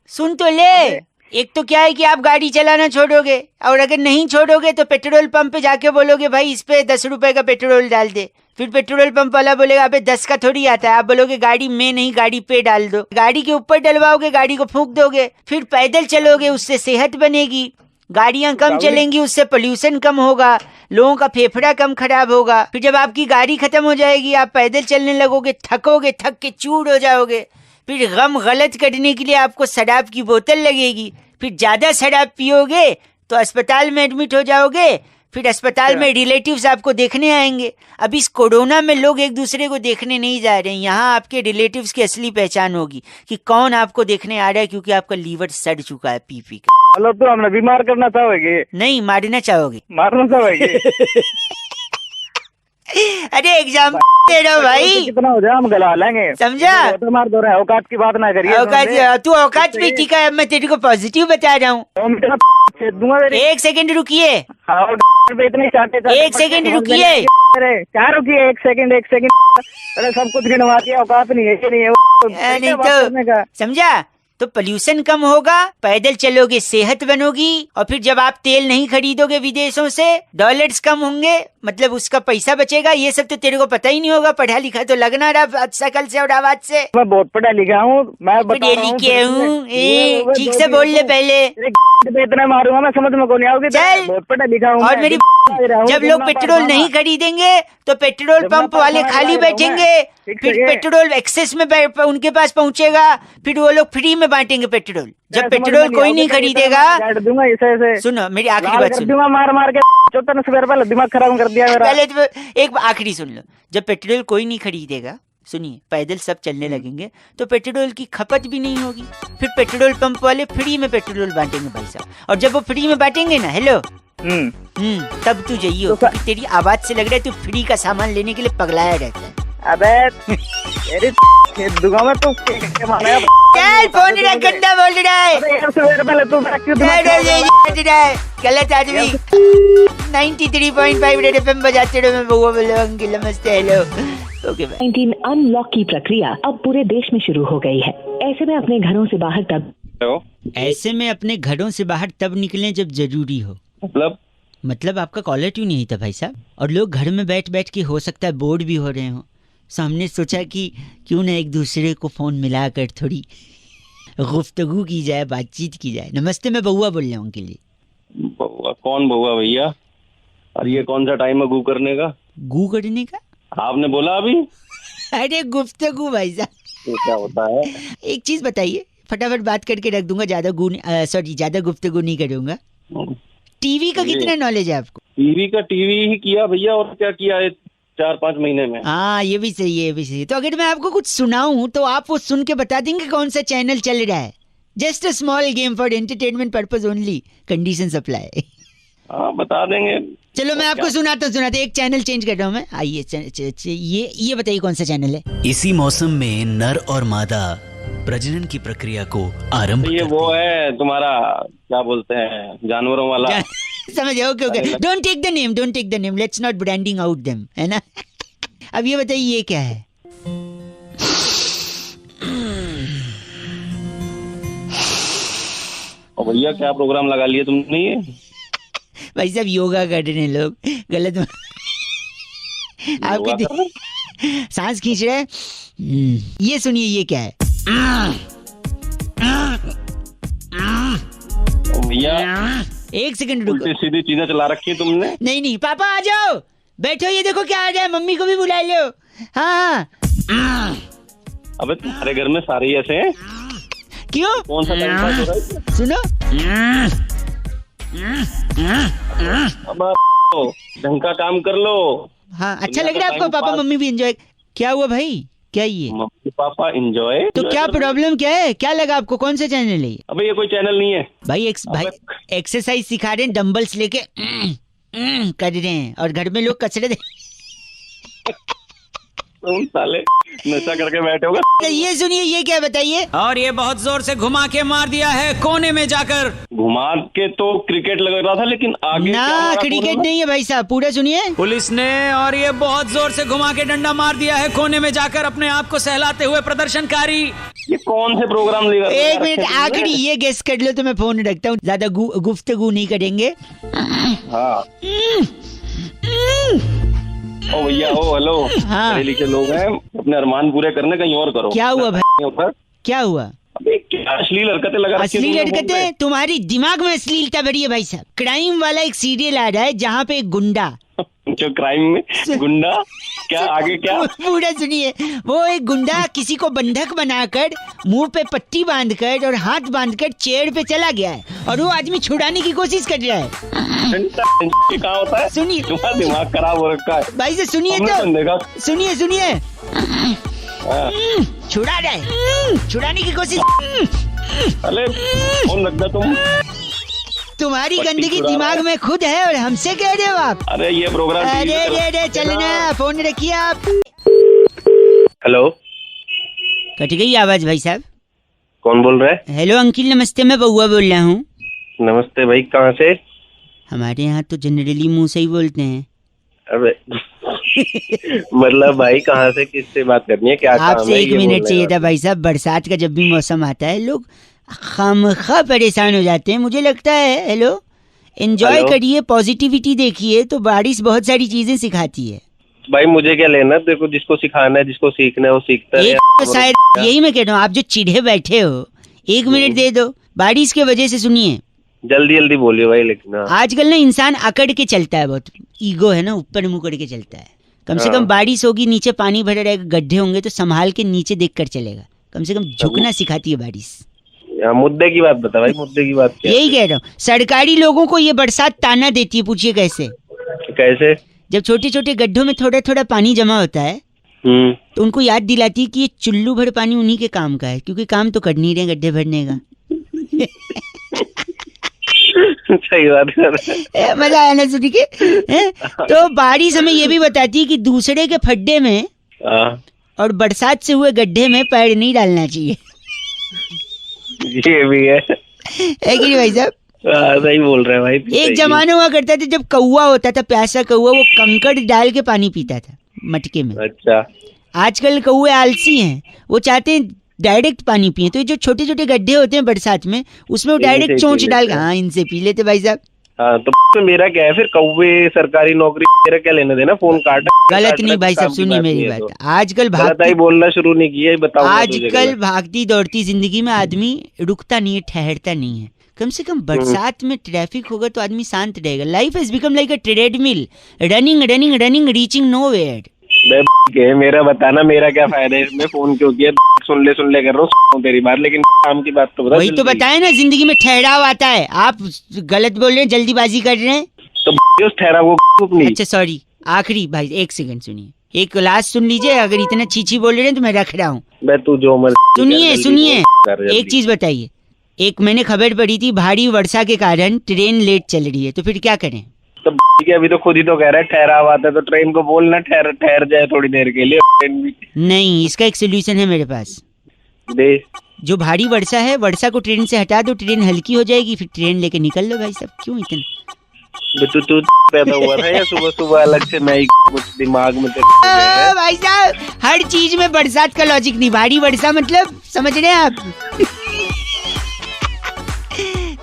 सुन तो ले। एक तो क्या है कि आप गाड़ी चलाना छोड़ोगे, और अगर नहीं छोड़ोगे तो पेट्रोल पंप पे जाके बोलोगे भाई इस पे 10 रुपए का पेट्रोल डाल दे। फिर पेट्रोल पंप वाला बोलेगा अबे 10 का थोड़ी आता है। आप बोलोगे गाड़ी में नहीं, गाड़ी पे डाल दो। गाड़ी के ऊपर डलवाओगे, गाड़ी को फूंक दोगे, फिर पैदल चलोगे, उससे सेहत बनेगी। गाड़ियां कम चलेंगी, उससे पोल्यूशन कम होगा, लोगों का फेफड़ा कम खराब होगा। फिर जब आपकी गाड़ी खत्म हो जाएगी, आप पैदल चलने लगोगे, थकोगे, थक के चूर हो जाओगे। फिर गम गलत करने के लिए आपको शराब की बोतल लगेगी। फिर ज्यादा शराब पियोगे तो अस्पताल में एडमिट हो जाओगे। फिर अस्पताल में रिलेटिव्स आपको देखने आएंगे। अब इस कोरोना में लोग एक दूसरे को देखने नहीं जा रहे हैं। यहाँ आपके रिलेटिव्स की असली पहचान होगी कि कौन आपको देखने आ रहा है, क्योंकि आपका लीवर सड़ चुका है पी के। हेलो, तो हमने बीमार करना चाहोगे? नहीं, मारना चाहोगे। मारना चाहोगे? अरे एग्जाम दे रहा हूँ भाई, कितना हो जाए हम गला लेंगे, समझा? तो मार दो रहा है, औकात की बात ना करिए। औकात, तू औकात पे टीका है, मैं तेरे को पॉजिटिव बता रहा हूँ। एक सेकंड रुकिए, एक सेकंड रुकिए, क्या रुकिए, एक सेकंड। अरे सब कुछ गिनवा दिया, औकात नहीं है, ये नहीं है, नहीं तो समझा? तो पोल्यूशन कम होगा, पैदल चलोगे, सेहत बनोगी। और फिर जब आप तेल नहीं खरीदोगे विदेशों से, डॉलर्स कम होंगे, मतलब उसका पैसा बचेगा। ये सब तो तेरे को पता ही नहीं होगा, पढ़ा लिखा तो लगना रहा शकल से और आवाज से। मैं बहुत पढ़ा लिखा हूँ, मैं पढ़े लिखे हूँ, ठीक से बोल ले पहले। इतना मारूंगा मैं, समझ में को नहीं आओगे। चल, बहुत पढ़ा लिखा हूँ। और मेरी जब लोग पेट्रोल नहीं खरीदेंगे तो पेट्रोल पंप वाले खाली बैठेंगे, फिर पेट्रोल एक्सेस में उनके पास पहुंचेगा, फिर वो लोग फ्री में बांटेंगे पेट्रोल। जब पेट्रोल कोई नहीं खरीदेगा, सुनो मेरी आखिरी बात सुनो, मार के पहले दिमाग खराब कर दिया मेरा। पहले तो एक आखिरी सुन लो। जब पेट्रोल कोई नहीं खरीदेगा, सुनिए, पैदल सब चलने लगेंगे तो पेट्रोल की खपत भी नहीं होगी। फिर पेट्रोल पंप वाले फ्री में पेट्रोल बांटेंगे भाई साहब। और जब वो फ्री में बांटेंगे ना, हेलो, तब तू जाइयो, क्योंकि तेरी आवाज से लग रहा है तू फ्री का सामान लेने के लिए पगलाया रहता है। अबे तेरी दुआ में तू चल, फोन गंदा बोल रहा है, गलत आदमी। 93.5 रेड एफएम बजाते रहो, मैं बउआ बोल रहा हूँ। अंकिल नमस्ते, हेलो, ओके बाय। 19 अनलॉक की प्रक्रिया अब पूरे देश में शुरू हो गई है। ऐसे में अपने घरों से बाहर तब निकलें जब जरूरी हो। मतलब आपका कॉलर ट्यून नहीं था भाई साहब, और लोग घर में बैठ बैठ के हो सकता है बोर्ड भी हो रहे हो, सामने सोचा कि क्यों ना एक दूसरे को फोन मिलाकर थोड़ी गुफ्तगू की जाए, बातचीत की जाए। नमस्ते, मैं बउआ बोल रहा हूँ के लिए। बउआ? कौन बउआ भैया? और ये कौन सा टाइम है गू करने का? गू करने का आपने बोला अभी? अरे गुफ्तगू भाई साहब, तो क्या होता है? एक चीज बताइए, फटाफट बात करके रख दूंगा, ज्यादा गुफ्तगू नहीं करूंगा। टीवी का कितना नॉलेज है आपको? टीवी ही किया भैया, और क्या किया है 4-5 महीने में। हाँ, ये भी सही है, ये भी सही है। तो अगर मैं आपको कुछ सुनाऊं तो आप वो सुन के बता देंगे कौन सा चैनल चल रहा है। Just a small game for entertainment purpose only, condition apply. हाँ, बता देंगे। चलो मैं आपको सुनाता हूँ, एक चैनल चेंज कर रहा हूँ मैं। आइए, ये बताइए कौन सा चैनल है। इसी मौसम में नर और मादा प्रजनन की प्रक्रिया को आरंभ ये वो है तुम्हारा, क्या बोलते हैं, जानवरों वाला। समझ, okay. Don't take the name, let's not branding out them, है ना। अब ये बताइए ये क्या है? भैया क्या प्रोग्राम लगा लिए तुमने ये? भाई साहब योगा कर रहे हैं लोग, गलत आपके सांस खींच रहे हैं। ये सुनिए, ये क्या है? भैया एक सेकंड रुको, सीधी चीजें चला रखी है तुमने। नहीं, पापा आ जाओ, बैठो, ये देखो क्या आ रहा है, मम्मी को भी बुला लो। हाँ। अबे तुम्हारे घर में सारे ऐसे हैं? क्यों? कौन सा टाइम पास हो रहा है? सुनो, अब ढंग का काम कर लो। हाँ, अच्छा लग रहा है आपको? पापा मम्मी भी एंजॉय। क्या हुआ भाई, क्या ये? मम्मी पापा एंजॉय तो क्या प्रॉब्लम क्या है? क्या लगा आपको? कौन सा चैनल है? अबे ये कोई चैनल नहीं है भाई। भाई एक्सरसाइज सिखा रहे हैं, डंबल्स लेके कर रहे हैं, और घर में लोग कचरे तुम साले नशा करके बैठे होगा। ये सुनिए, ये क्या बताइए? और ये बहुत जोर से घुमा के मार दिया है कोने में जाकर। घुमा के तो क्रिकेट लग रहा था, लेकिन आगे ना, क्रिकेट नहीं है भाई साहब, पूरा सुनिए। पुलिस ने और ये बहुत जोर से घुमा के डंडा मार दिया है कोने में जाकर, अपने आप को सहलाते हुए प्रदर्शनकारी। ये कौन से प्रोग्राम लेगा? एक मिनट, आखिरी ये गेस कर लो तो मैं फोन रखता हूँ, ज्यादा गुफ्तगू नहीं करेंगे। हाँ। ओ भैया, ओ हेलो, पढ़े लिखे लोग हैं, अपने अरमान पूरे करने कहीं और करो। क्या हुआ भाई? क्या हुआ? अबे क्या अश्लील हरकतें लगा रखी है अश्लील तुमने फोन पे। हरकतें? तुम्हारी दिमाग में अश्लीलता भरी है भाई साहब। क्राइम वाला एक सीरियल आ रहा है जहाँ पे एक गुंडा, जो क्राइम में गुंडा, क्या आगे क्या? पूरा सुनिए, वो एक गुंडा किसी को बंधक बनाकर मुंह पे पट्टी बांधकर और हाथ बांधकर चेयर पे चला गया है और वो आदमी छुड़ाने की कोशिश कर रहा है। कहाँ होता है? सुनिए, तुम्हारा दिमाग खराब हो रखा है भाई से सुनिए हमने तो, देखा। सुनिए सुनिए, हाँ। छुड़ा रहा है, छुड़ाने की कोशिश। अरे फोन रख दो तुम। तुम्हारी पट्टी गंदगी छुड़ा दिमाग रहा में खुद है और हमसे कह रहे हो आप? अरे ये प्रोग्राम अरे चलना, फोन रखिए आप। हेलो, कट गई आवाज भाई साहब। कौन बोल रहा है? हेलो अंकिल नमस्ते, मैं बउआ बोल रहा हूँ। नमस्ते भाई, कहाँ से? हमारे यहाँ तो जनरली मुंह से ही बोलते हैं। अबे मतलब भाई कहाँ से, किससे बात करनी है, क्या काम है? आपसे 1 मिनट चाहिए था भाई साहब। बरसात का जब भी मौसम आता है लोग खामखा परेशान हो जाते हैं, मुझे लगता है। Hello, enjoy hello? करिए, पॉजिटिविटी देखिए, तो बारिश बहुत सारी चीजें सिखाती है। भाई मुझे क्या लेना, देखो जिसको सिखाना है, जिसको सीखना है वो सीखता है। एक तो शायद यही मैं कह रहा हूँ, आप जो चिढ़े बैठे हो 1 मिनट दे दो। बारिश की वजह से सुनिए, जल्दी जल्दी बोलिए भाई। लेकिन हाँ। आजकल ना इंसान अकड़ के चलता है, बहुत ईगो है ना, ऊपर मुँह करके चलता है। कम से कम बारिश होगी, नीचे पानी भरा रहेगा, गड्ढे होंगे तो संभाल के नीचे देख कर चलेगा। कम से कम झुकना सिखाती है बारिश। मुद्दे की बात बता भाई, मुद्दे की बात क्या? यही कह रहा हूँ, सरकारी लोगों को ये बरसात ताना देती है। पूछिए कैसे? कैसे? जब छोटे छोटे गड्ढों में थोड़ा थोड़ा पानी जमा होता है तो उनको याद दिलाती है कि ये चुल्लू भर पानी उन्हीं के काम का है, क्योंकि काम तो कर नहीं रहे गड्ढे भरने का। सही बात कर रहे हैं। मजा आया ना सुन के? तो बारिश हमें ये भी बताती है कि दूसरे के खड्डे में और बरसात से हुए गड्ढे में पैर नहीं डालना चाहिए। ये भी है कि नहीं भाई साहब? सही बोल रहे हैं भाई। एक जमाना हुआ करता था जब कौवा होता था, प्यासा कौवा, वो कंकड़ डाल के पानी पीता था मटके में। अच्छा, आजकल कौवे आलसी हैं, वो चाहते हैं डायरेक्ट पानी पिए। तो ये जो छोटे छोटे गड्ढे होते हैं बरसात में, उसमें वो डायरेक्ट चोंच डाल, हाँ इनसे पी लेते भाई साहब। हाँ तो मेरा क्या है फिर, कौवे सरकारी नौकरी, मेरा क्या लेने देना, फोन काट। गलत नहीं भाई साहब, सुनिए मेरी बात। आजकल भागती बोलना शुरू नहीं किया, बताओ। आजकल भागती दौड़ती जिंदगी में आदमी रुकता नहीं है, ठहरता नहीं है। कम से कम बरसात में ट्रैफिक होगा तो आदमी शांत रहेगा। Life has become like a treadmill, running running running, reaching nowhere. मेरा बताना, मेरा क्या फायदा है इसमें, फोन क्यों किया? सुन ले कर रहा हूँ तेरी बात, लेकिन काम की बात तो बता। वही तो बताया ना, जिंदगी में ठहराव आता है। आप गलत बोल रहे हैं, जल्दीबाजी कर रहे हैं। तो उस ठहराव को अपनी। अच्छा सॉरी, आखिरी भाई 1 सेकंड सुनिए, एक लास्ट सुन लीजिए। अगर इतना चीची बोल रहे हैं तो मैं रख रहा हूँ। मैं तू जो मर सुनिए, एक चीज बताइए। एक मैंने खबर पढ़ी थी, भारी वर्षा के कारण ट्रेन लेट चल रही है, तो फिर क्या करें? तो अभी तो खुद ही तो कह रहा है ठहराव आता है, तो ट्रेन को बोलना ठहर जाए थोड़ी देर के लिए। ट्रेन भी नहीं, इसका एक सोल्यूशन है मेरे पास। दे। जो भारी वर्षा है, वर्षा को ट्रेन से हटा दो, ट्रेन हल्की हो जाएगी, फिर ट्रेन लेके निकल लो भाई साहब। क्यों इतना तू पैदा हुआ था या सुबह सुबह अलग से मैं कुछ दिमाग में भाई साहब? हर चीज में बरसात का लॉजिक नहीं। भारी वर्षा मतलब समझ रहे हैं आप?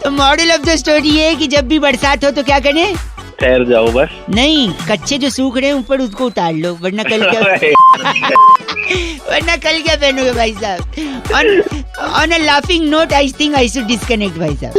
तो मॉडल ऑफ द स्टोरी है कि जब भी बरसात हो तो क्या करें? ठहर जाओ बस। नहीं, कच्चे जो सूख रहे हैं ऊपर उसको उतार लो, वरना कल क्या वरना कल क्या पहनोगे भाई साहब? On a laughing note I think I should disconnect भाई साहब।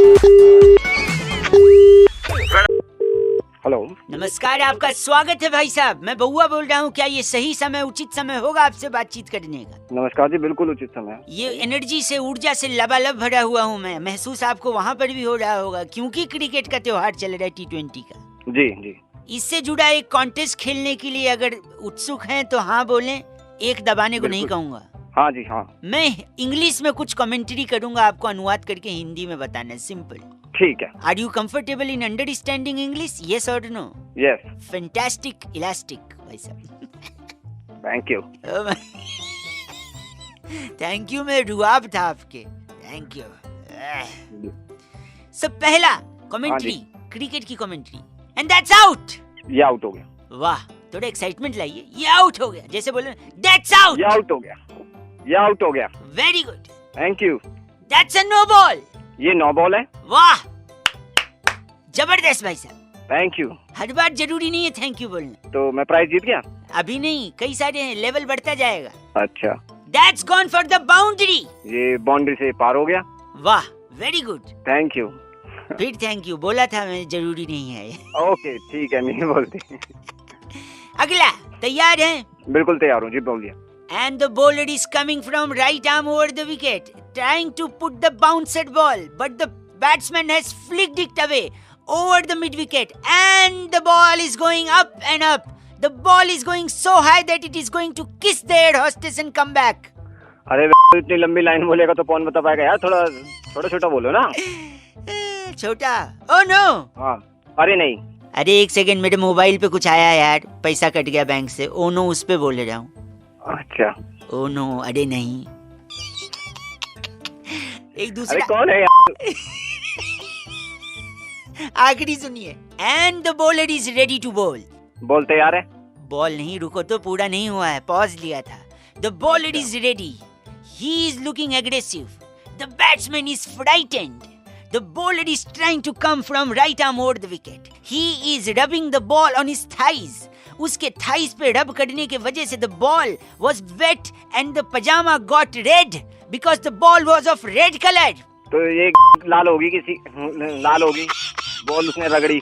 हेलो, नमस्कार, आपका स्वागत है भाई साहब। मैं बउआ बोल रहा हूँ। क्या ये सही समय, उचित समय होगा आपसे बातचीत करने का? नमस्कार जी, बिल्कुल उचित समय। ये एनर्जी से, ऊर्जा से लबालब भरा हुआ हूँ मैं। महसूस आपको वहाँ पर भी हो रहा होगा, क्योंकि क्रिकेट का त्योहार चल रहा है, T20 का। जी जी। इससे जुड़ा एक कॉन्टेस्ट खेलने के लिए अगर उत्सुक हैं तो हाँ बोलें, एक दबाने को नहीं कहूँगा। हाँ जी हाँ। मैं इंग्लिश में कुछ कमेंट्री करूँगा, आपको अनुवाद करके हिंदी में बताना, सिंपल। ठीक है। Are you comfortable in understanding English? Yes और नो? यस। फैंटास्टिक, इलास्टिक भाई साहब। Thank you. थैंक यू में रुआब था आपके। Thank you. सब पहला कमेंट्री, क्रिकेट की कमेंट्री, एंड दैट्स आउट। ये आउट हो गया। वाह, थोड़ा एक्साइटमेंट लाइए। ये आउट हो गया, जैसे बोले दैट्स आउट। ये आउट हो गया। ये आउट हो गया। Very good, thank you. That's a no ball. ये नो बॉल है। वाह, जबरदस्त भाई साहब। Thank you. हर बार जरूरी नहीं है थैंक यू बोलना। तो मैं प्राइज जीत गया? अभी नहीं, कई सारे हैं, लेवल बढ़ता जाएगा। अच्छा। That's gone for the boundary. ये बाउंड्री से पार हो गया। वाह, वेरी गुड। Thank you. फिर थैंक यू बोला था मैं, जरूरी नहीं है। ओके ठीक है, नहीं बोलते। अगला, तैयार हैं? बिल्कुल तैयार हूँ जी, बोलिए। And the bowler is coming from right arm over the wicket, trying to put the bounced ball, but the batsman has flicked it away over the mid wicket, and the ball is going up and up. The ball is going so high that it is going to kiss the air hostess and come back. अरे इतनी लंबी line बोलेगा तो कौन बता पाएगा यार, थोड़ा छोटा छोटा बोलो ना। छोटा? Oh no! हाँ, अरे नहीं। अरे एक सेकंड, मेरे मोबाइल पे कुछ आया यार, पैसा कट गया बैंक से। ओ नो, उस पे बोल रहा हूँ। अच्छा। ओ नो, अरे नहीं। एक दूसरा। अरे कौन है यार? आखिरी सुनिए। And the bowler is ready to bowl. Ball तैयार है? बॉल नहीं, रुको तो, पूरा नहीं हुआ है, पॉज लिया था। The bowler is ready, he is looking aggressive, the batsman is frightened, the bowler is trying to come from right arm over the wicket, he is rubbing the ball on his thighs. उसके thighs पे rub करने के वजह से the ball was wet and the pyjama got red because the ball was of red colour. तो ये लाल होगी, किसी लाल होगी, बॉल उसने रगड़ी।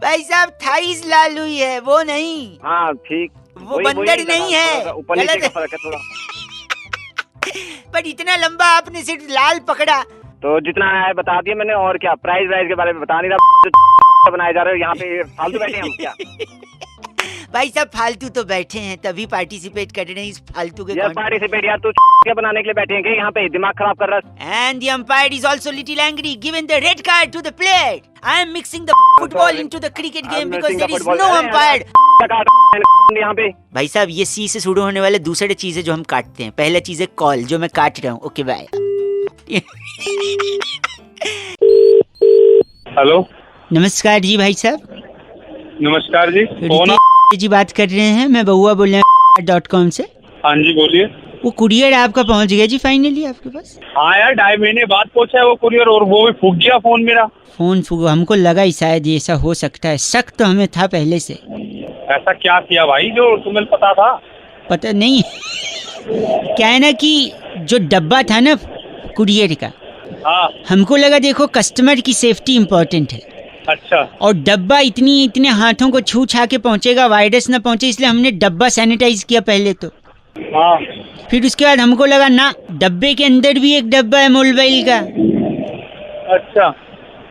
भाई साहब, थाइज लाल हुई है, वो नहीं। हाँ ठीक, वो बंदर नहीं है, ऊपर नीचे का फर्क है थोड़ा। पर इतना लंबा आपने सिर्फ लाल पकड़ा। तो जितना है बता दिया मैंने, और क्या प्राइस वाइज के बारे में बता नहीं रहा। बनाए जा रहे हो यहाँ पे, फालतू बैठे हम क्या? भाई साहब फालतू तो बैठे हैं, तभी पार्टिसिपेट कर रहे हैं इस फालतू के। यार पार्टिसिपेट यार, तू क्या बनाने के लिए बैठे हैं क्या यहाँ पे? दिमाग खराब कर रहा है। And the umpire is also little angry, giving the red card to the player. I am mixing the football into the cricket game because there is no umpire. यहाँ पे भाई साहब, ये सी से शुरू होने वाले दूसरे चीजें जो हम काटते हैं। पहला चीज है कॉल, जो मैं काट रहा हूँ। Okay bye. हेलो, नमस्कार जी भाई साहब। नमस्कार जी, कौन? जी बात कर रहे हैं, मैं बउआ बोल रहा हूँ .com से। हाँ जी बोलिए। वो कुरियर आपका पहुंच गया जी फाइनली आपके पास? हाँ यार, 2.5 महीने बाद पहुंचा है वो कुरियर, और वो भी फूक गया फोन मेरा। फोन फूक? हमको लगा ही शायद ऐसा हो सकता है, शक तो हमें था पहले से। ऐसा क्या किया भाई जो तुम्हें पता था? पता नहीं। क्या है ना कि जो डब्बा था ना कुरियर का, हाँ, हमको लगा देखो कस्टमर की सेफ्टी इम्पोर्टेंट है। अच्छा। और डब्बा इतने हाथों को छू छा के पहुंचेगा, वायरस ना पहुंचे, इसलिए हमने डब्बा सैनिटाइज किया पहले तो। हाँ। फिर उसके बाद हमको लगा ना, डब्बे के अंदर भी एक डब्बा है मोबाइल का। अच्छा।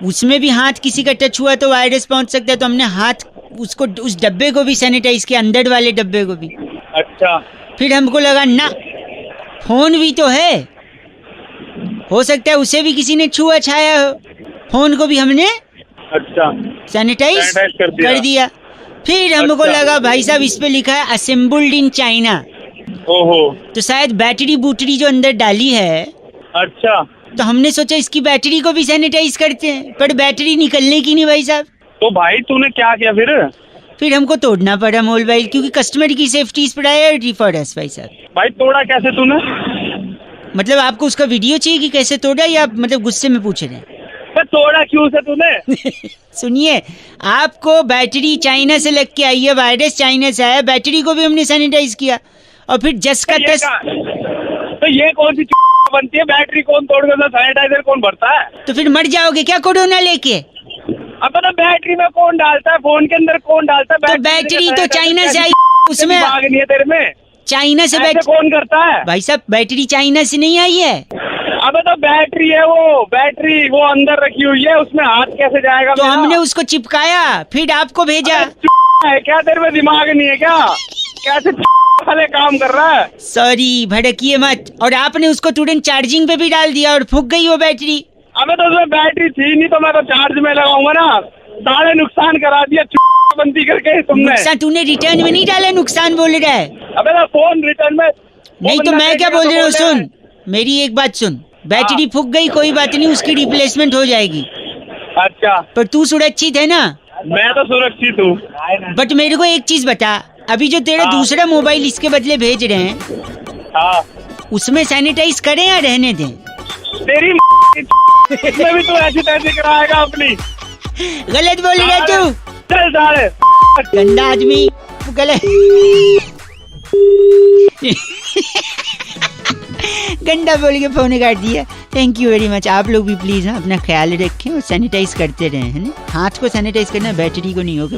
उसमें भी हाथ किसी का टच हुआ तो वायरस पहुंच सकता है, तो हमने हाथ उसको, उस डब्बे को भी सैनिटाइज किया, अंदर वाले डब्बे को भी। अच्छा। फिर हमको लगा ना, फोन भी तो है, हो सकता है उसे भी किसी ने छुआ छाया हो, फोन को भी हमने अच्छा सैनिटाइज कर दिया। फिर हमको लगा भाई साहब इस पे लिखा है असेंबल्ड इन चाइना। ओहो, तो शायद बैटरी बूटरी जो अंदर डाली है। अच्छा। तो हमने सोचा इसकी बैटरी को भी सैनिटाइज करते हैं, पर बैटरी निकलने की नहीं भाई साहब। तो भाई तूने क्या किया फिर? फिर हमको तोड़ना पड़ा मोबाइल, क्योंकि कस्टमर की safety is priority for us भाई साहब। भाई तोड़ा कैसे तूने? मतलब आपको उसका वीडियो चाहिए कि कैसे तोड़ा, या आप मतलब गुस्से में पूछ रहे हैं? तोड़ा क्यों से तूने? सुनिए, आपको बैटरी चाइना से लग के आई है, वायरस चाइना से आया, बैटरी को भी हमने सैनिटाइज किया, और फिर जस का तस। तो ये कौन सी बनती है? बैटरी कौन तोड़ कर सैनिटाइजर कौन भरता है? तो फिर मर जाओगे क्या कोरोना लेके? अब तो बैटरी में कौन डालता है, फोन के अंदर कौन डालता है? तो बैटरी तो चाइना से आई, उसमें भाग नहीं है तेरे में। चाइना से कौन करता है? भाई साहब बैटरी चाइना से नहीं आई है। अब तो बैटरी है, वो बैटरी वो अंदर रखी हुई है, उसमें हाथ कैसे जाएगा? तो हमने उसको चिपकाया, फिर आपको भेजा। है क्या तेरे में दिमाग नहीं है क्या? कैसे वाले काम कर रहा है? सॉरी, भड़किए मत। और आपने उसको तुरंत चार्जिंग पे भी डाल दिया और फूक गई वो बैटरी। अबे तो उसमें बैटरी थी नहीं, तो मैं तो चार्ज में लगाऊंगा ना। सारे नुकसान करा दिया बंदी करके तुमने। नुकसान तूने रिटर्न में नहीं डाला, नुकसान बोल रहा है। अबे तो फोन रिटर्न में नहीं, तो मैं क्या बोल रहा हूँ, सुन मेरी एक बात सुन। बैटरी फूक गई, कोई बात नहीं, उसकी रिप्लेसमेंट हो जाएगी। अच्छा, पर तू सुरक्षित है ना? मैं तो सुरक्षित हूँ। बट मेरे को एक चीज बता, अभी जो तेरा दूसरा मोबाइल इसके बदले भेज रहे हैं, उसमें सैनिटाइज करें या रहने दें? तेरी इसमें भी तू ऐसी तैसी कराएगा अपनी। गलत बोल रहा तू। चल साले गंदा आदमी, गलत। गंदा बोल के फोन काट दिया। Thank you very much. आप लोग भी प्लीज अपना ख्याल रखें और सैनिटाइज करते रहें, है ना। हाथ को सैनिटाइज करना, बैटरी को नहीं होगा।